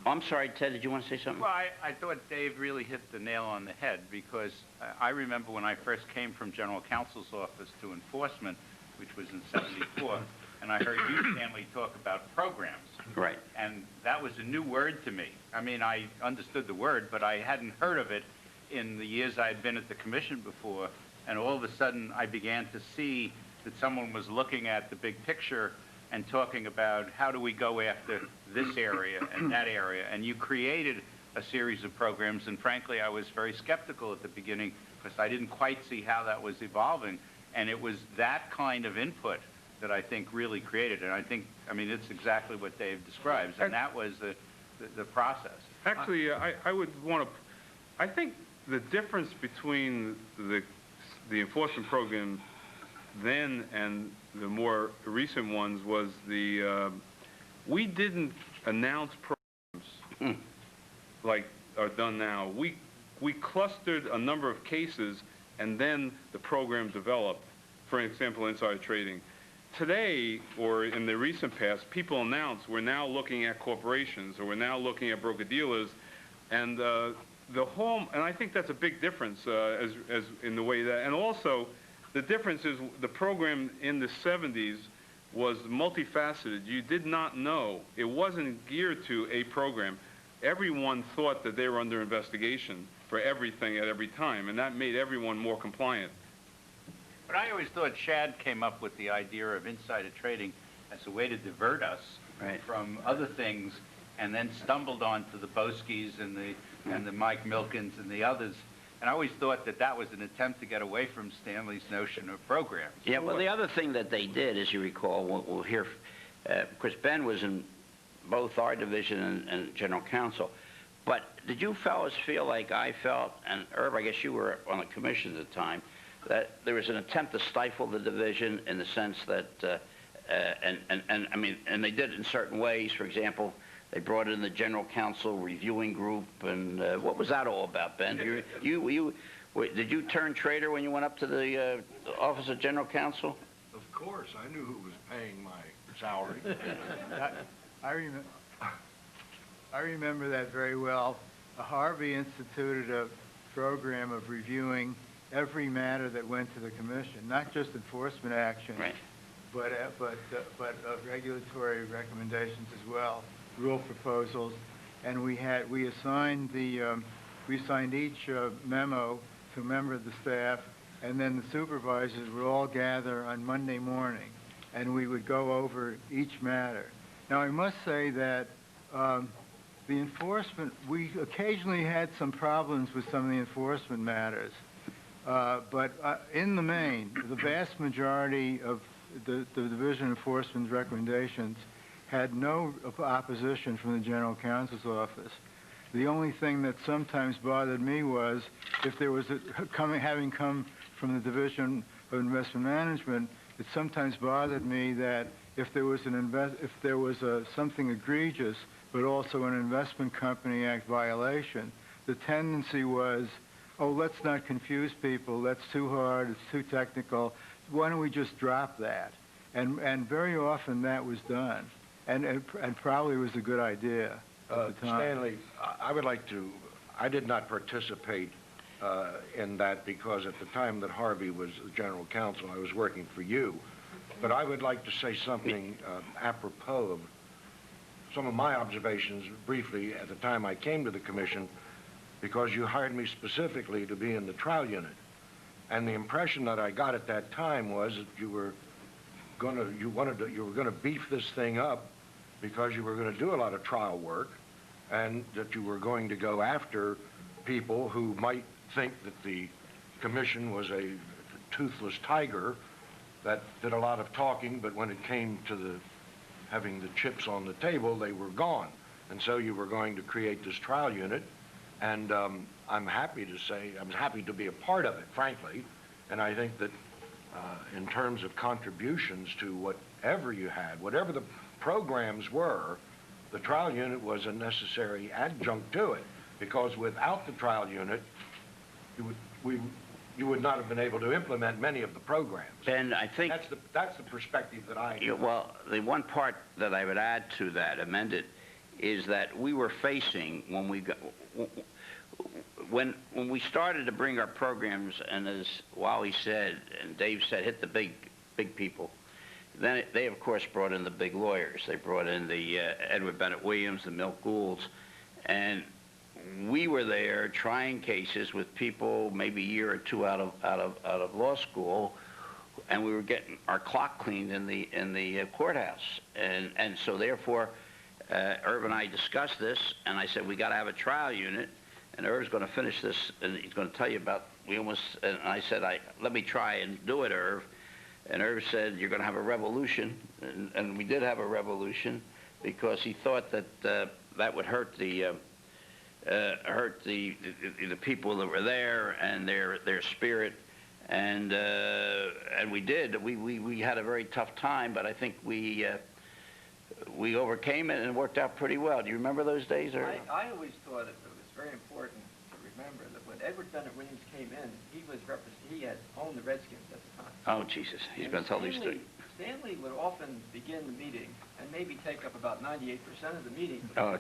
Speaker 4: I'm sorry, Ted, did you want to say something?
Speaker 8: Well, I thought Dave really hit the nail on the head, because I remember when I first came from General Counsel's office to enforcement, which was in '74, and I heard you, Stanley, talk about programs.
Speaker 4: Right.
Speaker 8: And that was a new word to me. I mean, I understood the word, but I hadn't heard of it in the years I had been at the commission before, and all of a sudden I began to see that someone was looking at the big picture and talking about how do we go after this area and that area. And you created a series of programs, and frankly, I was very skeptical at the beginning because I didn't quite see how that was evolving. And it was that kind of input that I think really created it. And I mean, it's exactly what Dave describes, and that was the process.
Speaker 1: Actually, I would want to, I think the difference between the enforcement program then and the more recent ones was we didn't announce programs like are done now. We clustered a number of cases, and then the program developed. For example, insider trading. today, or in the recent past, people announce we're now looking at corporations, or we're now looking at broker-dealers, and and I think that's a big difference as in the way that, and also the difference is the program in the 70s was multifaceted. You did not know. It wasn't geared to a program. Everyone thought that they were under investigation for everything at every time, and that made everyone more compliant.
Speaker 8: But I always thought Shad came up with the idea of insider trading as a way to divert us from other things, and then stumbled onto the Boskis and the Mike Milkins and the others. And I always thought that that was an attempt to get away from Stanley's notion of programs.
Speaker 4: Yeah, well, the other thing that they did, as you recall, we'll hear, of course, Ben was in both our division and general counsel. But did you fellas feel like I felt, and Irv, I guess you were on the commission at the time, that there was an attempt to stifle the division in the sense that, I mean, and they did it in certain ways. For example, they brought in the general counsel reviewing group, and what was that all about, Ben? Did you turn traitor when you went up to the office of general counsel?
Speaker 13: Of course, I knew who was paying my salary.
Speaker 14: I remember that very well. Harvey instituted a program of reviewing every matter that went to the commission, not just enforcement action, but regulatory recommendations as well, rule proposals, and we assigned each memo to a member of the staff, and then the supervisors would all gather on Monday morning, and we would go over each matter. Now, I must say that the enforcement, we occasionally had some problems with some of the enforcement matters, but in the main, the vast majority of the Division Enforcement's recommendations had no opposition from the General Counsel's office. The only thing that sometimes bothered me was if there was having come from the Division of Investment Management, it sometimes bothered me that if there was something egregious, but also an Investment Company Act violation, the tendency was, oh, let's not confuse people. That's too hard. It's too technical. Why don't we just drop that? And very often that was done, and probably was a good idea at the time.
Speaker 13: Stanley, I did not participate in that because at the time that Harvey was the general counsel, I was working for you. But I would like to say something apropos of some of my observations briefly at the time I came to the commission, because you hired me specifically to be in the trial unit. And the impression that I got at that time was that you were going to beef this thing up because you were going to do a lot of trial work, and that you were going to go after people who might think that the commission was a toothless tiger that did a lot of talking, but when it came to having the chips on the table, they were gone. And so you were going to create this trial unit, and I'm happy to say, I'm happy to be a part of it, frankly, and I think that in terms of contributions to whatever you had, whatever the programs were, the trial unit was a necessary adjunct to it, because without the trial unit, you would not have been able to implement many of the programs.
Speaker 4: Ben, I think
Speaker 13: that's the perspective that I.
Speaker 4: Well, the one part that I would add to that, amended, is that we were facing when we started to bring our programs, and as Wally said and Dave said, hit the big people. Then they of course brought in the big lawyers. They brought in the Edward Bennett Williams, the Milk Goulds, and we were there trying cases with people maybe a year or two out of law school, and we were getting our clock cleaned in the courthouse, and so therefore, Irv and I discussed this, and I said we got to have a trial unit, and Irv's going to finish this, and he's going to tell you about. And I said, let me try and do it, Irv, and Irv said you're going to have a revolution, and we did have a revolution, because he thought that that would hurt the people that were there and their spirit, and we did. We had a very tough time, but I think we overcame it and it worked out pretty well. Do you remember those days? Or?
Speaker 12: I always thought it was very important to remember that when Edward Bennett Williams came in, he had owned the Redskins at the time.
Speaker 4: Oh Jesus, he's going to tell these things.
Speaker 12: Stanley would often begin the meeting and maybe take up about 98% of the meeting by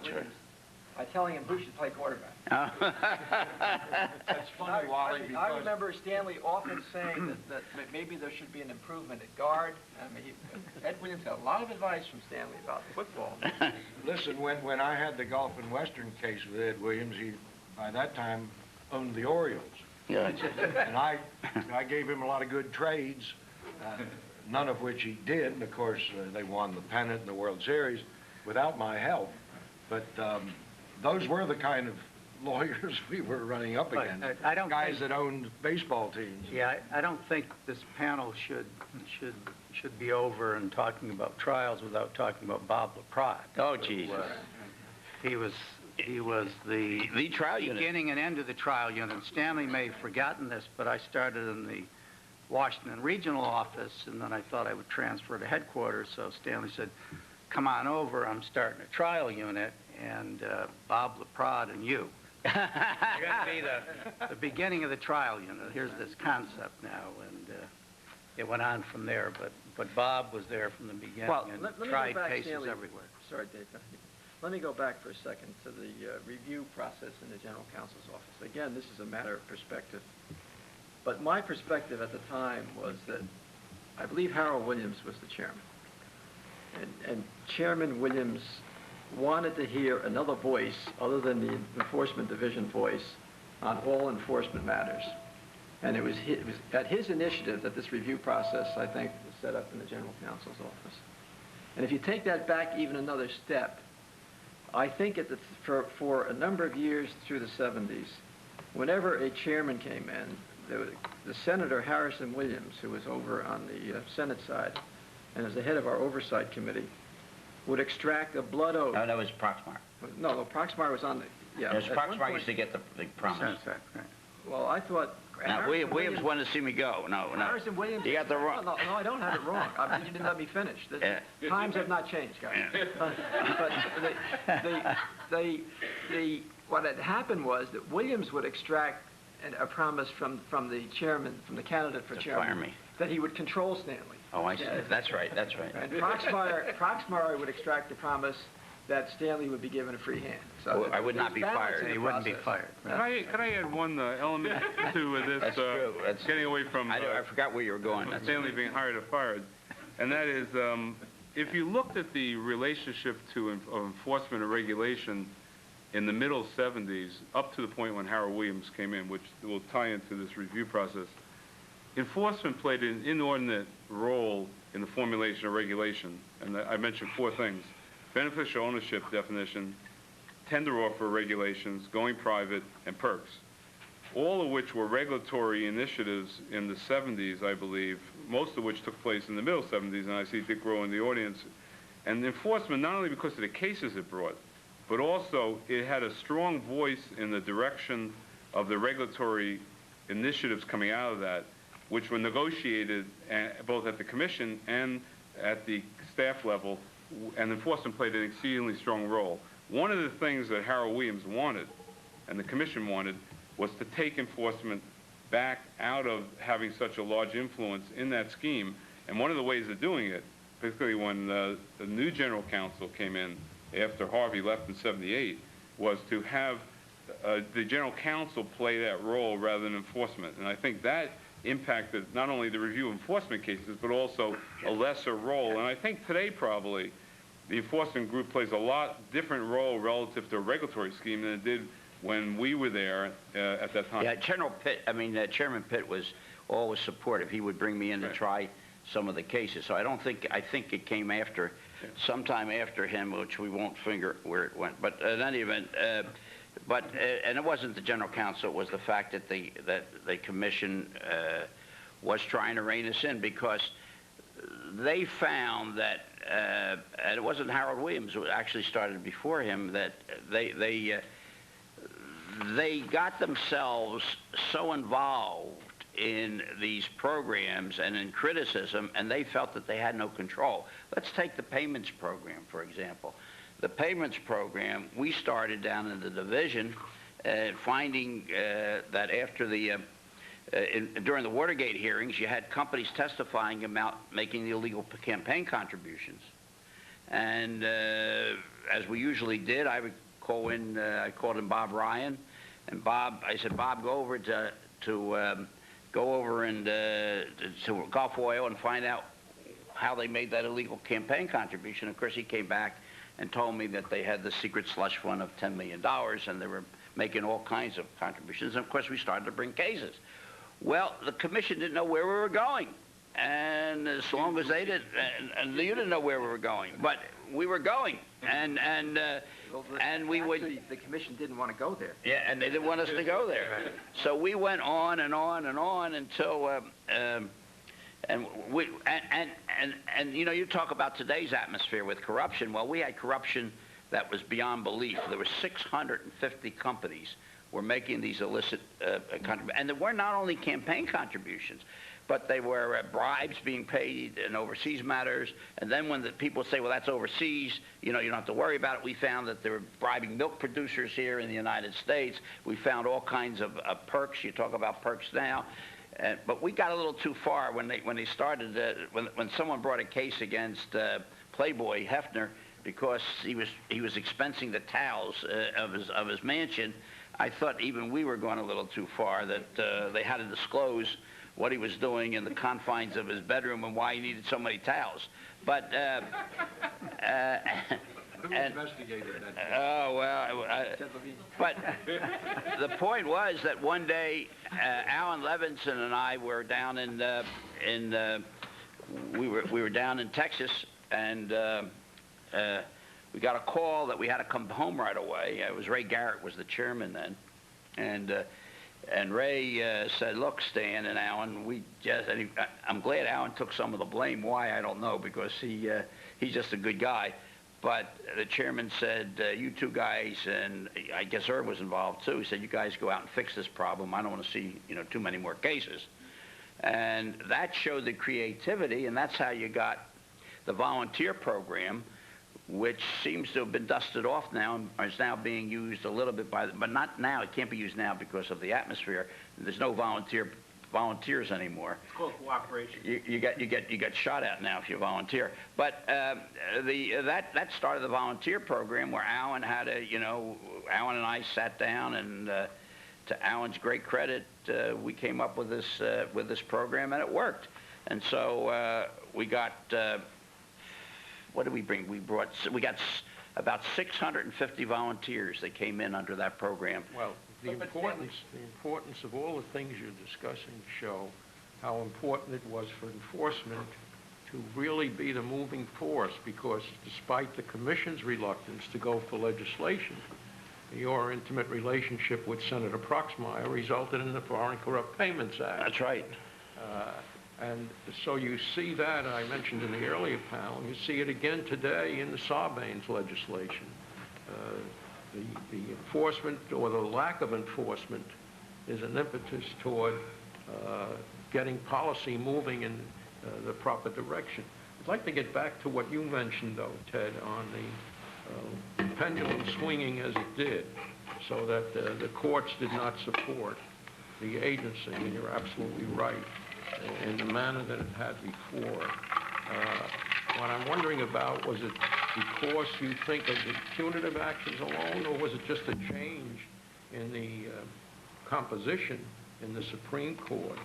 Speaker 12: telling him who should play quarterback.
Speaker 11: That's funny, Wally, because...
Speaker 12: I remember Stanley often saying that maybe there should be an improvement at guard. I mean, Ed Williams got a lot of advice from Stanley about football.
Speaker 13: Listen, when I had the Gulf and Western case with Ed Williams, he, by that time, owned the Orioles.
Speaker 4: Yeah.
Speaker 13: And I gave him a lot of good trades, none of which he did. And of course, they won the pennant and the World Series without my help. But those were the kind of lawyers we were running up against.
Speaker 6: I don't
Speaker 13: guys that owned baseball teams.
Speaker 6: Yeah, I don't think this panel should be over and talking about trials without talking about Bob LaPrade.
Speaker 4: Oh, Jesus.
Speaker 6: He was the
Speaker 4: trial unit.
Speaker 6: Beginning and end of the trial unit. Stanley may have forgotten this, but I started in the Washington regional office, and then I thought I would transfer to headquarters. So Stanley said, "Come on over. I'm starting a trial unit, and Bob LaPrade and you. You're going to be the beginning of the trial unit. Here's this concept now," and it went on from there. But Bob was there from the beginning and tried cases everywhere.
Speaker 12: Sorry, Dave. Let me go back for a second to the review process in the General Counsel's office. Again, this is a matter of perspective. But my perspective at the time was that I believe Harold Williams was the chairman. And Chairman Williams wanted to hear another voice other than the Enforcement Division voice on all enforcement matters. And it was at his initiative that this review process, I think, was set up in the General Counsel's office. And if you take that back even another step, I think for a number of years through the 70s, whenever a chairman came in, the Senator Harrison Williams, who was over on the Senate side and was the head of our oversight committee, would extract a blood oath.
Speaker 4: No, that was Proxmire.
Speaker 12: No, Proxmire was on the... Yeah,
Speaker 4: yes, Proxmire used to get the promise.
Speaker 6: Right.
Speaker 12: Well, I thought...
Speaker 4: Now, Williams wanted to see me go. No.
Speaker 12: Harrison Williams...
Speaker 4: You got the wrong...
Speaker 12: No, I don't have it wrong. You didn't let me finish. Times have not changed, guys. But what had happened was that Williams would extract a promise from the chairman, from the candidate for chairman,
Speaker 4: fire me.
Speaker 12: That he would control Stanley.
Speaker 4: Oh, I see. That's right.
Speaker 12: And Proxmire would extract the promise that Stanley would be given a free hand. So
Speaker 4: I would not be fired.
Speaker 6: He wouldn't be fired.
Speaker 1: Right. Can I add one element to this?
Speaker 4: That's true. That's
Speaker 1: getting away from...
Speaker 4: I forgot where you were going.
Speaker 1: Stanley being hired or fired. And that is, if you looked at the relationship of enforcement and regulation in the middle 70s, up to the point when Harold Williams came in, which will tie into this review process, enforcement played an inordinate role in the formulation of regulation. And I mentioned 4 things: beneficial ownership definition, tender offer regulations, going private, and perks, all of which were regulatory initiatives in the 70s, I believe, most of which took place in the middle 70s, and I see Dick Rowe in the audience. And enforcement, not only because of the cases it brought, but also it had a strong voice in the direction of the regulatory initiatives coming out of that, which were negotiated both at the commission and at the staff level, and enforcement played an exceedingly strong role. One of the things that Harold Williams wanted, and the commission wanted, was to take enforcement back out of having such a large influence in that scheme. And one of the ways of doing it, particularly when the new general counsel came in after Harvey left in '78, was to have the general counsel play that role rather than enforcement. And I think that impacted not only the review of enforcement cases, but also a lesser role. And I think today probably the enforcement group plays a lot different role relative to a regulatory scheme than it did when we were there at that time.
Speaker 4: Yeah, Chairman Pitt was always supportive. He would bring me in to try some of the cases. So I think it came after, sometime after him, which we won't finger where it went. But in any event, and it wasn't the general counsel, it was the fact that the commission was trying to rein us in, because they found that, and it wasn't Harold Williams who actually started before him, that they got themselves so involved in these programs and in criticism, and they felt that they had no control. Let's take the payments program, for example. The payments program, we started down in the division, finding that after the during the Watergate hearings, you had companies testifying about making illegal campaign contributions. And as we usually did, I would call in, I called in Bob Ryan, and I said, Bob, go over to Gulf Oil and find out how they made that illegal campaign contribution. Of course, he came back and told me that they had the secret slush fund of $10 million, and they were making all kinds of contributions. And of course, we started to bring cases. Well, the commission didn't know where we were going. And as long as they did, and you didn't know where we were going, but we were going, and we would.
Speaker 12: The commission didn't want to go there.
Speaker 4: Yeah, and they didn't want us to go there. So we went on and on and on until, and you know, you talk about today's atmosphere with corruption. Well, we had corruption that was beyond belief. There were 650 companies were making these illicit contributions, and there were not only campaign contributions, but they were bribes being paid in overseas matters. And then when the people say, well, that's overseas, you know, you don't have to worry about it. We found that they were bribing milk producers here in the United States. We found all kinds of perks. You talk about perks now. But we got a little too far when they started, when someone brought a case against Playboy Hefner because he was expensing the towels of his mansion. I thought even we were going a little too far, that they had to disclose what he was doing in the confines of his bedroom and why he needed so many towels. But
Speaker 11: Who investigated that?
Speaker 4: Oh, well, but the point was that one day Alan Levinson and I were down we were down in Texas, and we got a call that we had to come home right away. It was Ray Garrett was the chairman then, and Ray said, look, Stan and Alan, I'm glad Alan took some of the blame. Why, I don't know, because he's just a good guy. But the chairman said, you two guys, and I guess Irv was involved too, he said, you guys go out and fix this problem. I don't want to see, too many more cases. And that showed the creativity, and that's how you got the volunteer program, which seems to have been dusted off now and is now being used a little bit but not now. It can't be used now because of the atmosphere. There's no volunteers anymore.
Speaker 8: It's called cooperation.
Speaker 4: You get shot at now if you volunteer. But that started the volunteer program where Alan had Alan and I sat down, and to Alan's great credit, we came up with this program, and it worked. And so we got. What did we bring? We got about 650 volunteers that came in under that program.
Speaker 3: Well, the importance of all the things you're discussing show how important it was for enforcement to really be the moving force, because despite the Commission's reluctance to go for legislation, your intimate relationship with Senator Proxmire resulted in the Foreign Corrupt Payments Act.
Speaker 4: That's right.
Speaker 3: And so you see that, I mentioned in the earlier panel, you see it again today in the Sarbanes legislation. The enforcement, or the lack of enforcement, is an impetus toward getting policy moving in the proper direction. I'd like to get back to what you mentioned, though, Ted, on the pendulum swinging as it did, so that the courts did not support the agency, and you're absolutely right, in the manner that it had before. What I'm wondering about, was it because you think of the punitive actions alone, or was it just a change in the composition in the Supreme Court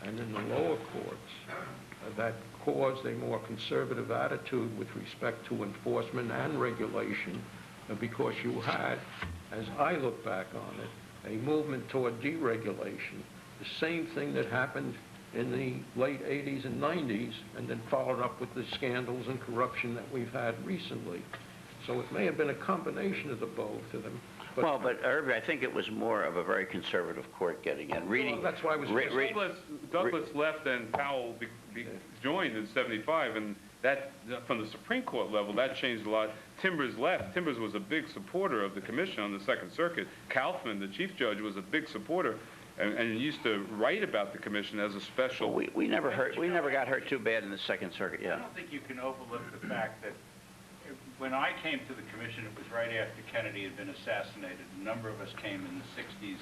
Speaker 3: and in the lower courts that caused a more conservative attitude with respect to enforcement and regulation, because you had, as I look back on it, a movement toward deregulation, the same thing that happened in the late 80s and 90s, and then followed up with the scandals and corruption that we've had recently. So it may have been a combination of the both of them.
Speaker 4: But Irving, I think it was more of a very conservative court getting in.
Speaker 3: Well, that's why I was...
Speaker 1: Douglas left and Powell joined in '75, and that, from the Supreme Court level, that changed a lot. Timbers left. Timbers was a big supporter of the commission on the Second Circuit. Kaufman, the chief judge, was a big supporter, and used to write about the commission as a special.
Speaker 4: Well, we never got hurt too bad in the Second Circuit. Yeah.
Speaker 8: I don't think you can overlook the fact that when I came to the commission, it was right after Kennedy had been assassinated. A number of us came in the '60s,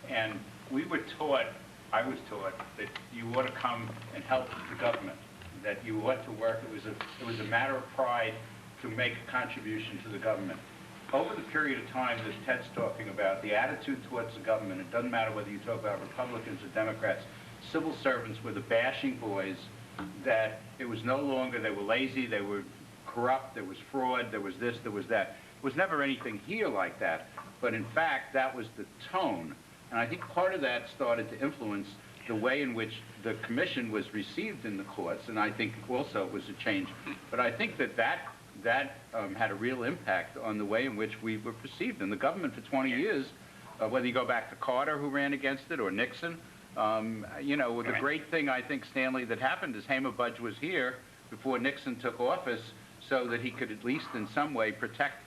Speaker 8: and we were taught I was taught that you ought to come and help the government, that you ought to work. It was a matter of pride to make a contribution to the government. Over the period of time that Ted's talking about, the attitude towards the government, it doesn't matter whether you talk about Republicans or Democrats, civil servants were the bashing boys, that it was no longer, they were lazy, they were corrupt, there was fraud, there was this, there was that. There was never anything here like that, but in fact, that was the tone. And I think part of that started to influence the way in which the commission was received in the courts, and I think also it was a change. But I think that had a real impact on the way in which we were perceived in the government for 20 years, whether you go back to Carter, who ran against it, or Nixon. You know, the great thing, I think, Stanley, that happened is Hamer-Budge was here before Nixon took office so that he could at least in some way protect,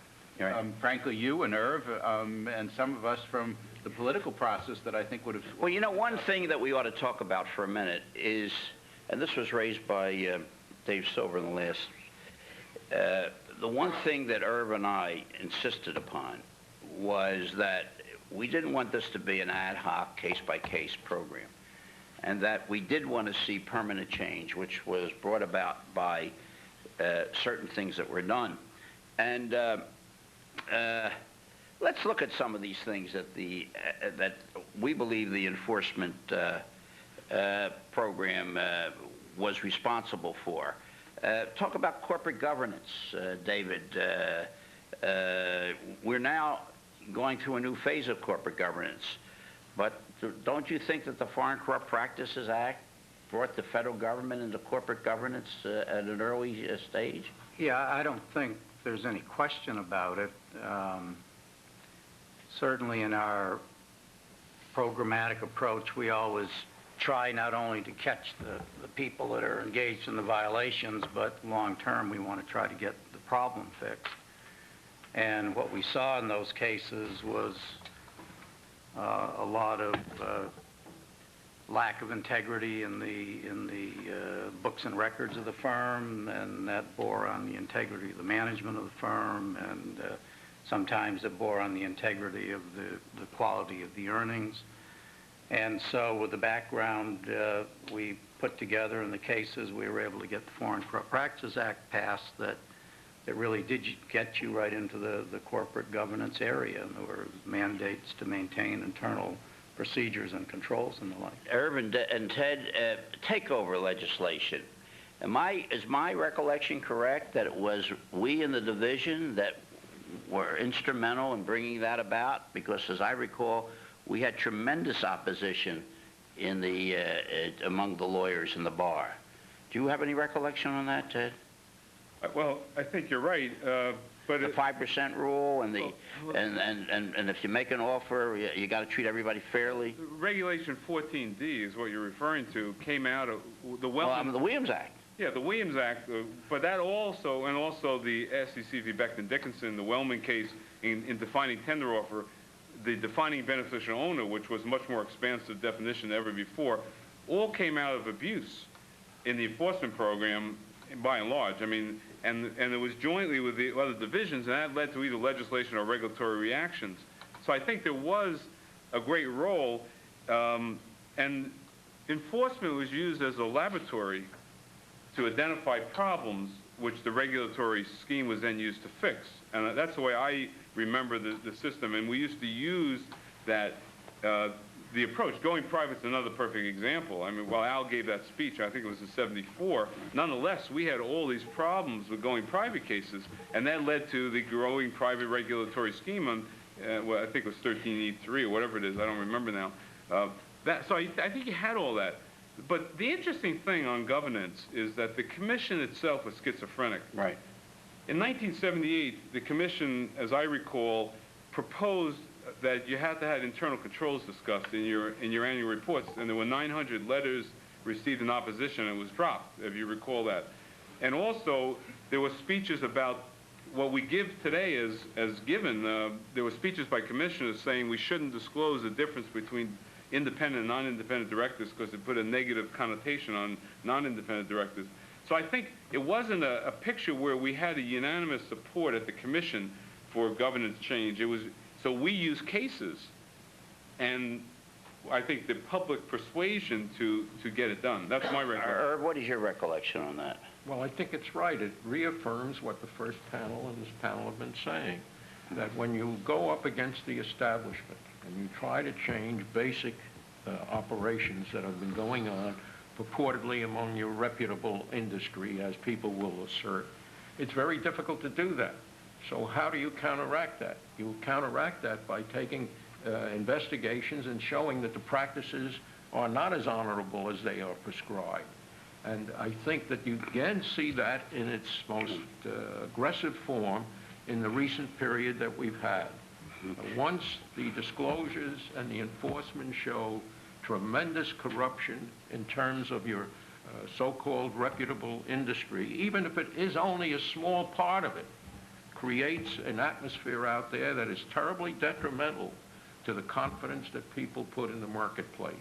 Speaker 8: frankly, you and Irv and some of us from the political process that I think would have...
Speaker 4: Well, you know, one thing that we ought to talk about for a minute is, and this was raised by Dave Silver in the last... the one thing that Irv and I insisted upon was that we didn't want this to be an ad hoc, case-by-case program, and that we did want to see permanent change, which was brought about by certain things that were done. And let's look at some of these things that that we believe the enforcement program was responsible for. Talk about corporate governance, David. We're now going through a new phase of corporate governance, but don't you think that the Foreign Corrupt Practices Act brought the federal government into corporate governance at an early stage?
Speaker 15: Yeah, I don't think there's any question about it. Certainly in our programmatic approach, we always try not only to catch the people that are engaged in the violations, but long term we want to try to get the problem fixed. And what we saw in those cases was a lot of lack of integrity in the books and records of the firm, and that bore on the integrity of the management of the firm, and sometimes it bore on the integrity of the quality of the earnings. And so with the background we put together in the cases, we were able to get the Foreign Corrupt Practices Act passed that really did get you right into the corporate governance area. And there were mandates to maintain internal procedures and controls and the like.
Speaker 4: Irving and Ted, takeover legislation. Is my recollection correct that it was we in the division that were instrumental in bringing that about? Because as I recall, we had tremendous opposition in the among the lawyers in the bar. Do you have any recollection on that, Ted?
Speaker 1: Well, I think you're right, but
Speaker 4: the 5% rule and the and if you make an offer, you got to treat everybody fairly.
Speaker 1: Regulation 14D is what you're referring to. Came out of the
Speaker 4: the Williams Act.
Speaker 1: Yeah, the Williams Act, but that also, and also the SEC v. Becton Dickinson, the Wellman case in defining tender offer, the defining beneficial owner, which was much more expansive definition than ever before, all came out of abuse in the enforcement program, by and large. I mean, and it was jointly with the other divisions, and that led to either legislation or regulatory reactions. So I think there was a great role, and enforcement was used as a laboratory to identify problems, which the regulatory scheme was then used to fix. And that's the way I remember the system. And we used to use that, the approach. Going private is another perfect example. I mean, while Al gave that speech, I think it was in '74, nonetheless, we had all these problems with going private cases, and that led to the growing private regulatory scheme on, well, I think it was 13E3 or whatever it is, I don't remember now. So I think you had all that. But the interesting thing on governance is that the commission itself was schizophrenic.
Speaker 4: Right.
Speaker 1: In 1978, the commission, as I recall, proposed that you had to have internal controls discussed in your annual reports, and there were 900 letters received in opposition, and it was dropped, if you recall that. And also, there were speeches about what we give today as given. There were speeches by commissioners saying we shouldn't disclose the difference between independent and non-independent directors because it put a negative connotation on non-independent directors. So I think it wasn't a picture where we had a unanimous support at the commission for governance change. It was, so we used cases, and I think, the public persuasion to get it done. That's my recollection.
Speaker 4: Irv, what is your recollection on that?
Speaker 11: Well, I think it's right. It reaffirms what the first panel and this panel have been saying, that when you go up against the establishment and you try to change basic operations that have been going on purportedly among your reputable industry, as people will assert, it's very difficult to do that. So how do you counteract that? You counteract that by taking investigations and showing that the practices are not as honorable as they are prescribed. And I think that you again see that in its most aggressive form in the recent period that we've had. Once the disclosures and the enforcement show tremendous corruption in terms of your so-called reputable industry, even if it is only a small part of it, creates an atmosphere out there that is terribly detrimental to the confidence that people put in the marketplace.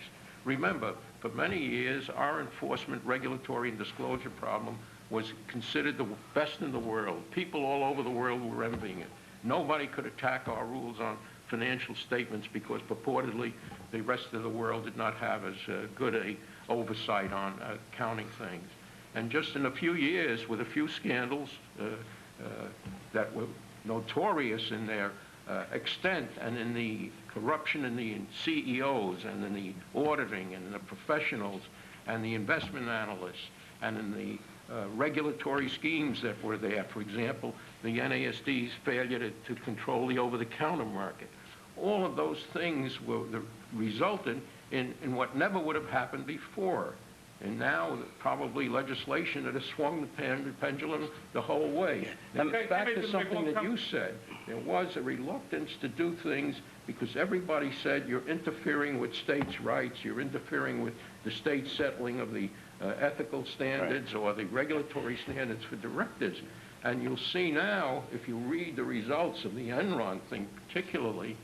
Speaker 11: Remember, for many years, our enforcement, regulatory, and disclosure problem was considered the best in the world. People all over the world were envying it. Nobody could attack our rules on financial statements because purportedly the rest of the world did not have as good a oversight on accounting things. And just in a few years, with a few scandals that were notorious in their extent and in the corruption in the CEOs and in the auditing and in the professionals and the investment analysts and in the regulatory schemes that were there. For example, the NASD's failure to control the over-the-counter market. All of those things resulted in what never would have happened before. And now, probably legislation that has swung the pendulum the whole way. Now, back to something that you said. There was a reluctance to do things because everybody said you're interfering with states' rights, you're interfering with the state settling of the ethical standards or the regulatory standards for directors. And you'll see now, if you read the results of the Enron thing particularly,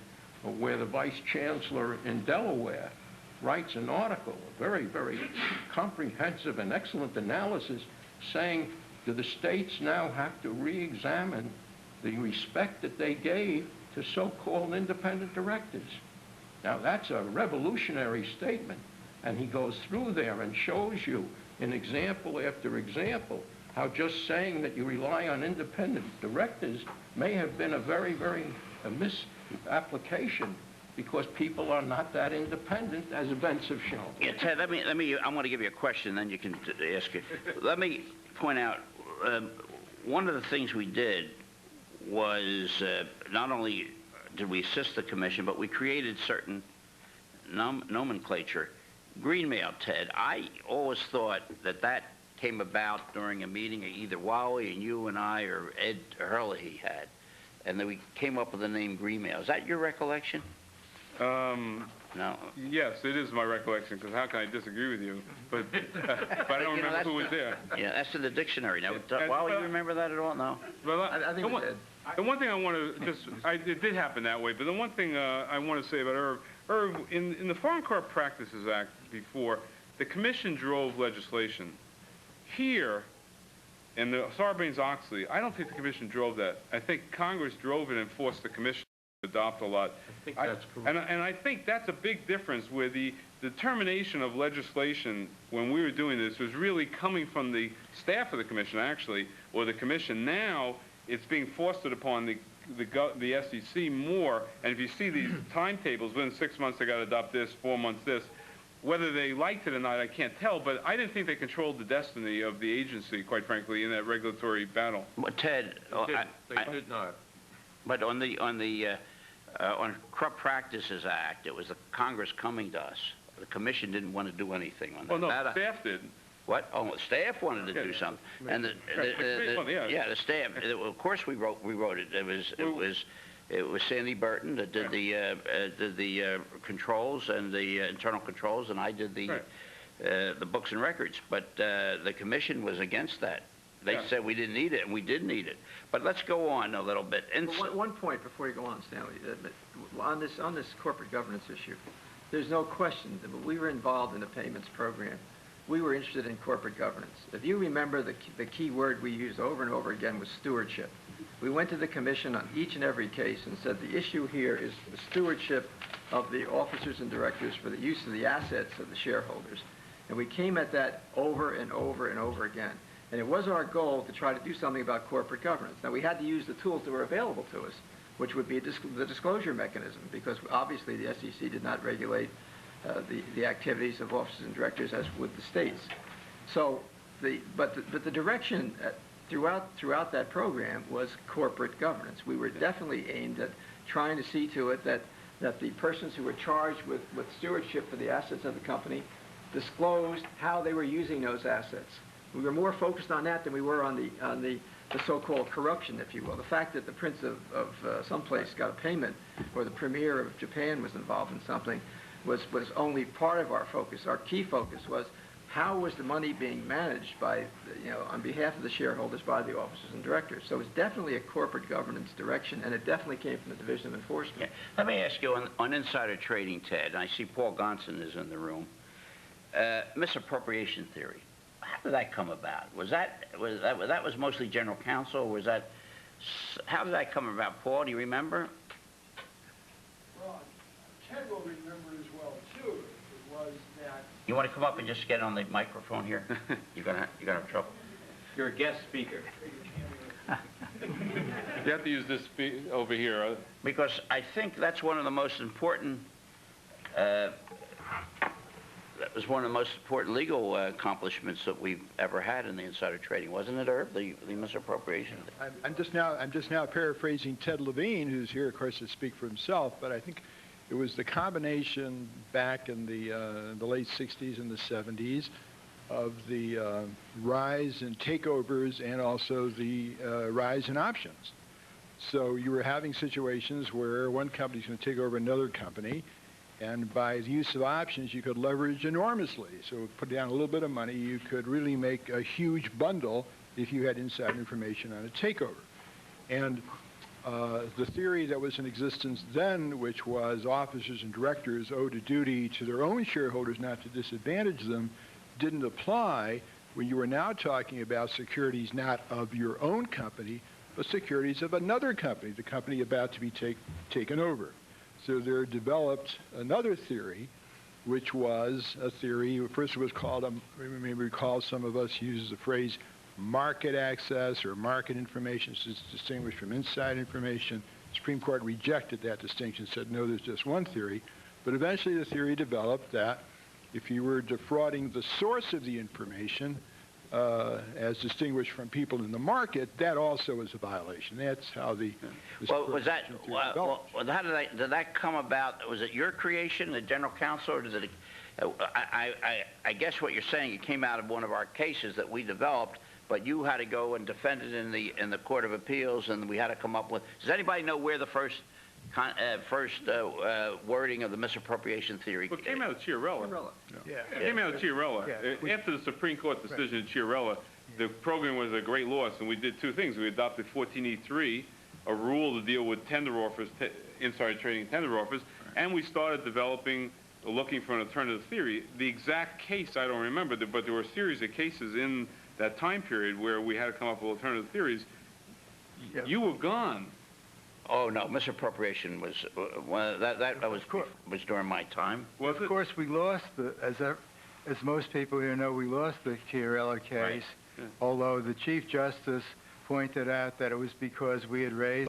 Speaker 11: where the vice chancellor in Delaware writes an article, a very, very comprehensive and excellent analysis, saying, do the states now have to re-examine the respect that they gave to so-called independent directors? Now, that's a revolutionary statement, and he goes through there and shows you in example after example how just saying that you rely on independent directors may have been a very, very misapplication because people are not that independent, as events have shown.
Speaker 4: Yeah, Ted, I want to give you a question, then you can ask it. Let me point out, one of the things we did was not only did we assist the commission, but we created certain nomenclature. Greenmail, Ted, I always thought that came about during a meeting either Wally and you and I or Ed Hurley had, and then we came up with the name Greenmail. Is that your recollection? No.
Speaker 1: Yes, it is my recollection, because how can I disagree with you? But I don't remember who was there.
Speaker 4: Yeah, that's in the dictionary. Now, Wally, you remember that at all? No?
Speaker 1: Well,
Speaker 12: I think we did.
Speaker 1: The one thing I want to just, it did happen that way, but the one thing I want to say about Irv, in the Foreign Corrupt Practices Act before, the commission drove legislation. Here, in the Sarbanes-Oxley, I don't think the commission drove that. I think Congress drove it and forced the commission to adopt a lot.
Speaker 11: I think that's correct.
Speaker 1: And I think that's a big difference where the determination of legislation when we were doing this was really coming from the staff of the commission, actually, or the commission. Now, it's being foisted upon the SEC more, and if you see these timetables, within 6 months they got to adopt this, 4 months this. Whether they liked it or not, I can't tell, but I didn't think they controlled the destiny of the agency, quite frankly, in that regulatory battle.
Speaker 4: Well, Ted,
Speaker 11: They did not.
Speaker 4: But on Corrupt Practices Act, it was the Congress coming to us. The commission didn't want to do anything on that.
Speaker 1: Oh, no, the staff did.
Speaker 4: What? Oh, the staff wanted to do something. And the staff. Of course, we wrote it. It was Sandy Burton that did the controls and the internal controls, and I did the books and records. But the commission was against that. They said we didn't need it, and we did need it. But let's go on a little bit.
Speaker 12: One point before you go on, Stanley. On this corporate governance issue, there's no question that we were involved in the payments program. We were interested in corporate governance. If you remember, the key word we used over and over again was stewardship. We went to the commission on each and every case and said the issue here is the stewardship of the officers and directors for the use of the assets of the shareholders. And we came at that over and over and over again. And it was our goal to try to do something about corporate governance. Now, we had to use the tools that were available to us, which would be the disclosure mechanism, because obviously the SEC did not regulate the activities of officers and directors as would the states. So, but the direction throughout that program was corporate governance. We were definitely aimed at trying to see to it that the persons who were charged with stewardship for the assets of the company disclosed how they were using those assets. We were more focused on that than we were on the so-called corruption, if you will. The fact that the prince of someplace got a payment, or the premier of Japan was involved in something, was only part of our focus. Our key focus was how was the money being managed by, on behalf of the shareholders by the officers and directors. So it was definitely a corporate governance direction, and it definitely came from the Division of Enforcement.
Speaker 4: Yeah. Let me ask you on insider trading, Ted, and I see Paul Gonson is in the room. Misappropriation theory. How did that come about? Was that mostly general counsel? Was that, how did that come about? Paul, do you remember?
Speaker 16: Well, Ted will remember as well too. It was that.
Speaker 4: You want to come up and just get on the microphone here? You're gonna have trouble.
Speaker 12: You're a guest speaker.
Speaker 1: You have to use this over here.
Speaker 4: Because I think that's one of the most important. That was one of the most important legal accomplishments that we've ever had in the insider trading, wasn't it, Irv? The misappropriation.
Speaker 16: I'm just now paraphrasing Ted Levine, who's here, of course, to speak for himself. But I think it was the combination back in the late '60s and the '70s of the rise in takeovers and also the rise in options. So you were having situations where one company's going to take over another company. And by the use of options, you could leverage enormously. So put down a little bit of money, you could really make a huge bundle if you had inside information on a takeover. And the theory that was in existence then, which was officers and directors owed a duty to their own shareholders not to disadvantage them, didn't apply when you were now talking about securities not of your own company, but securities of another company, the company about to be taken over. So there developed another theory, which was a theory, first it was called, you may recall some of us use the phrase market access or market information, so it's distinguished from inside information. The Supreme Court rejected that distinction, said no, there's just one theory. But eventually the theory developed that if you were defrauding the source of the information, as distinguished from people in the market, that also is a violation. That's how the
Speaker 4: well, was that? Well, how did that come about? Was it your creation, the general counsel, or did it? I guess what you're saying, it came out of one of our cases that we developed, but you had to go and defend it in the Court of Appeals, and we had to come up with. Does anybody know where the first wording of the misappropriation theory.
Speaker 1: Well, it came out of Chiarella.
Speaker 16: Yeah.
Speaker 1: It came out of Chiarella.
Speaker 16: Yeah.
Speaker 1: After the Supreme Court decision in Chiarella, the program was a great loss, and we did two things. We adopted 14E3, a rule to deal with tender offers, insider trading tender offers, and we started developing, looking for an alternative theory. The exact case, I don't remember, but there were a series of cases in that time period where we had to come up with alternative theories.
Speaker 16: Yeah.
Speaker 1: You were gone.
Speaker 4: Oh no, misappropriation was that was during my time.
Speaker 1: Was it?
Speaker 14: Of course, we lost as most people here know, we lost the Chiarella case.
Speaker 1: Right. Yeah.
Speaker 14: Although the Chief Justice pointed out that it was because we had raised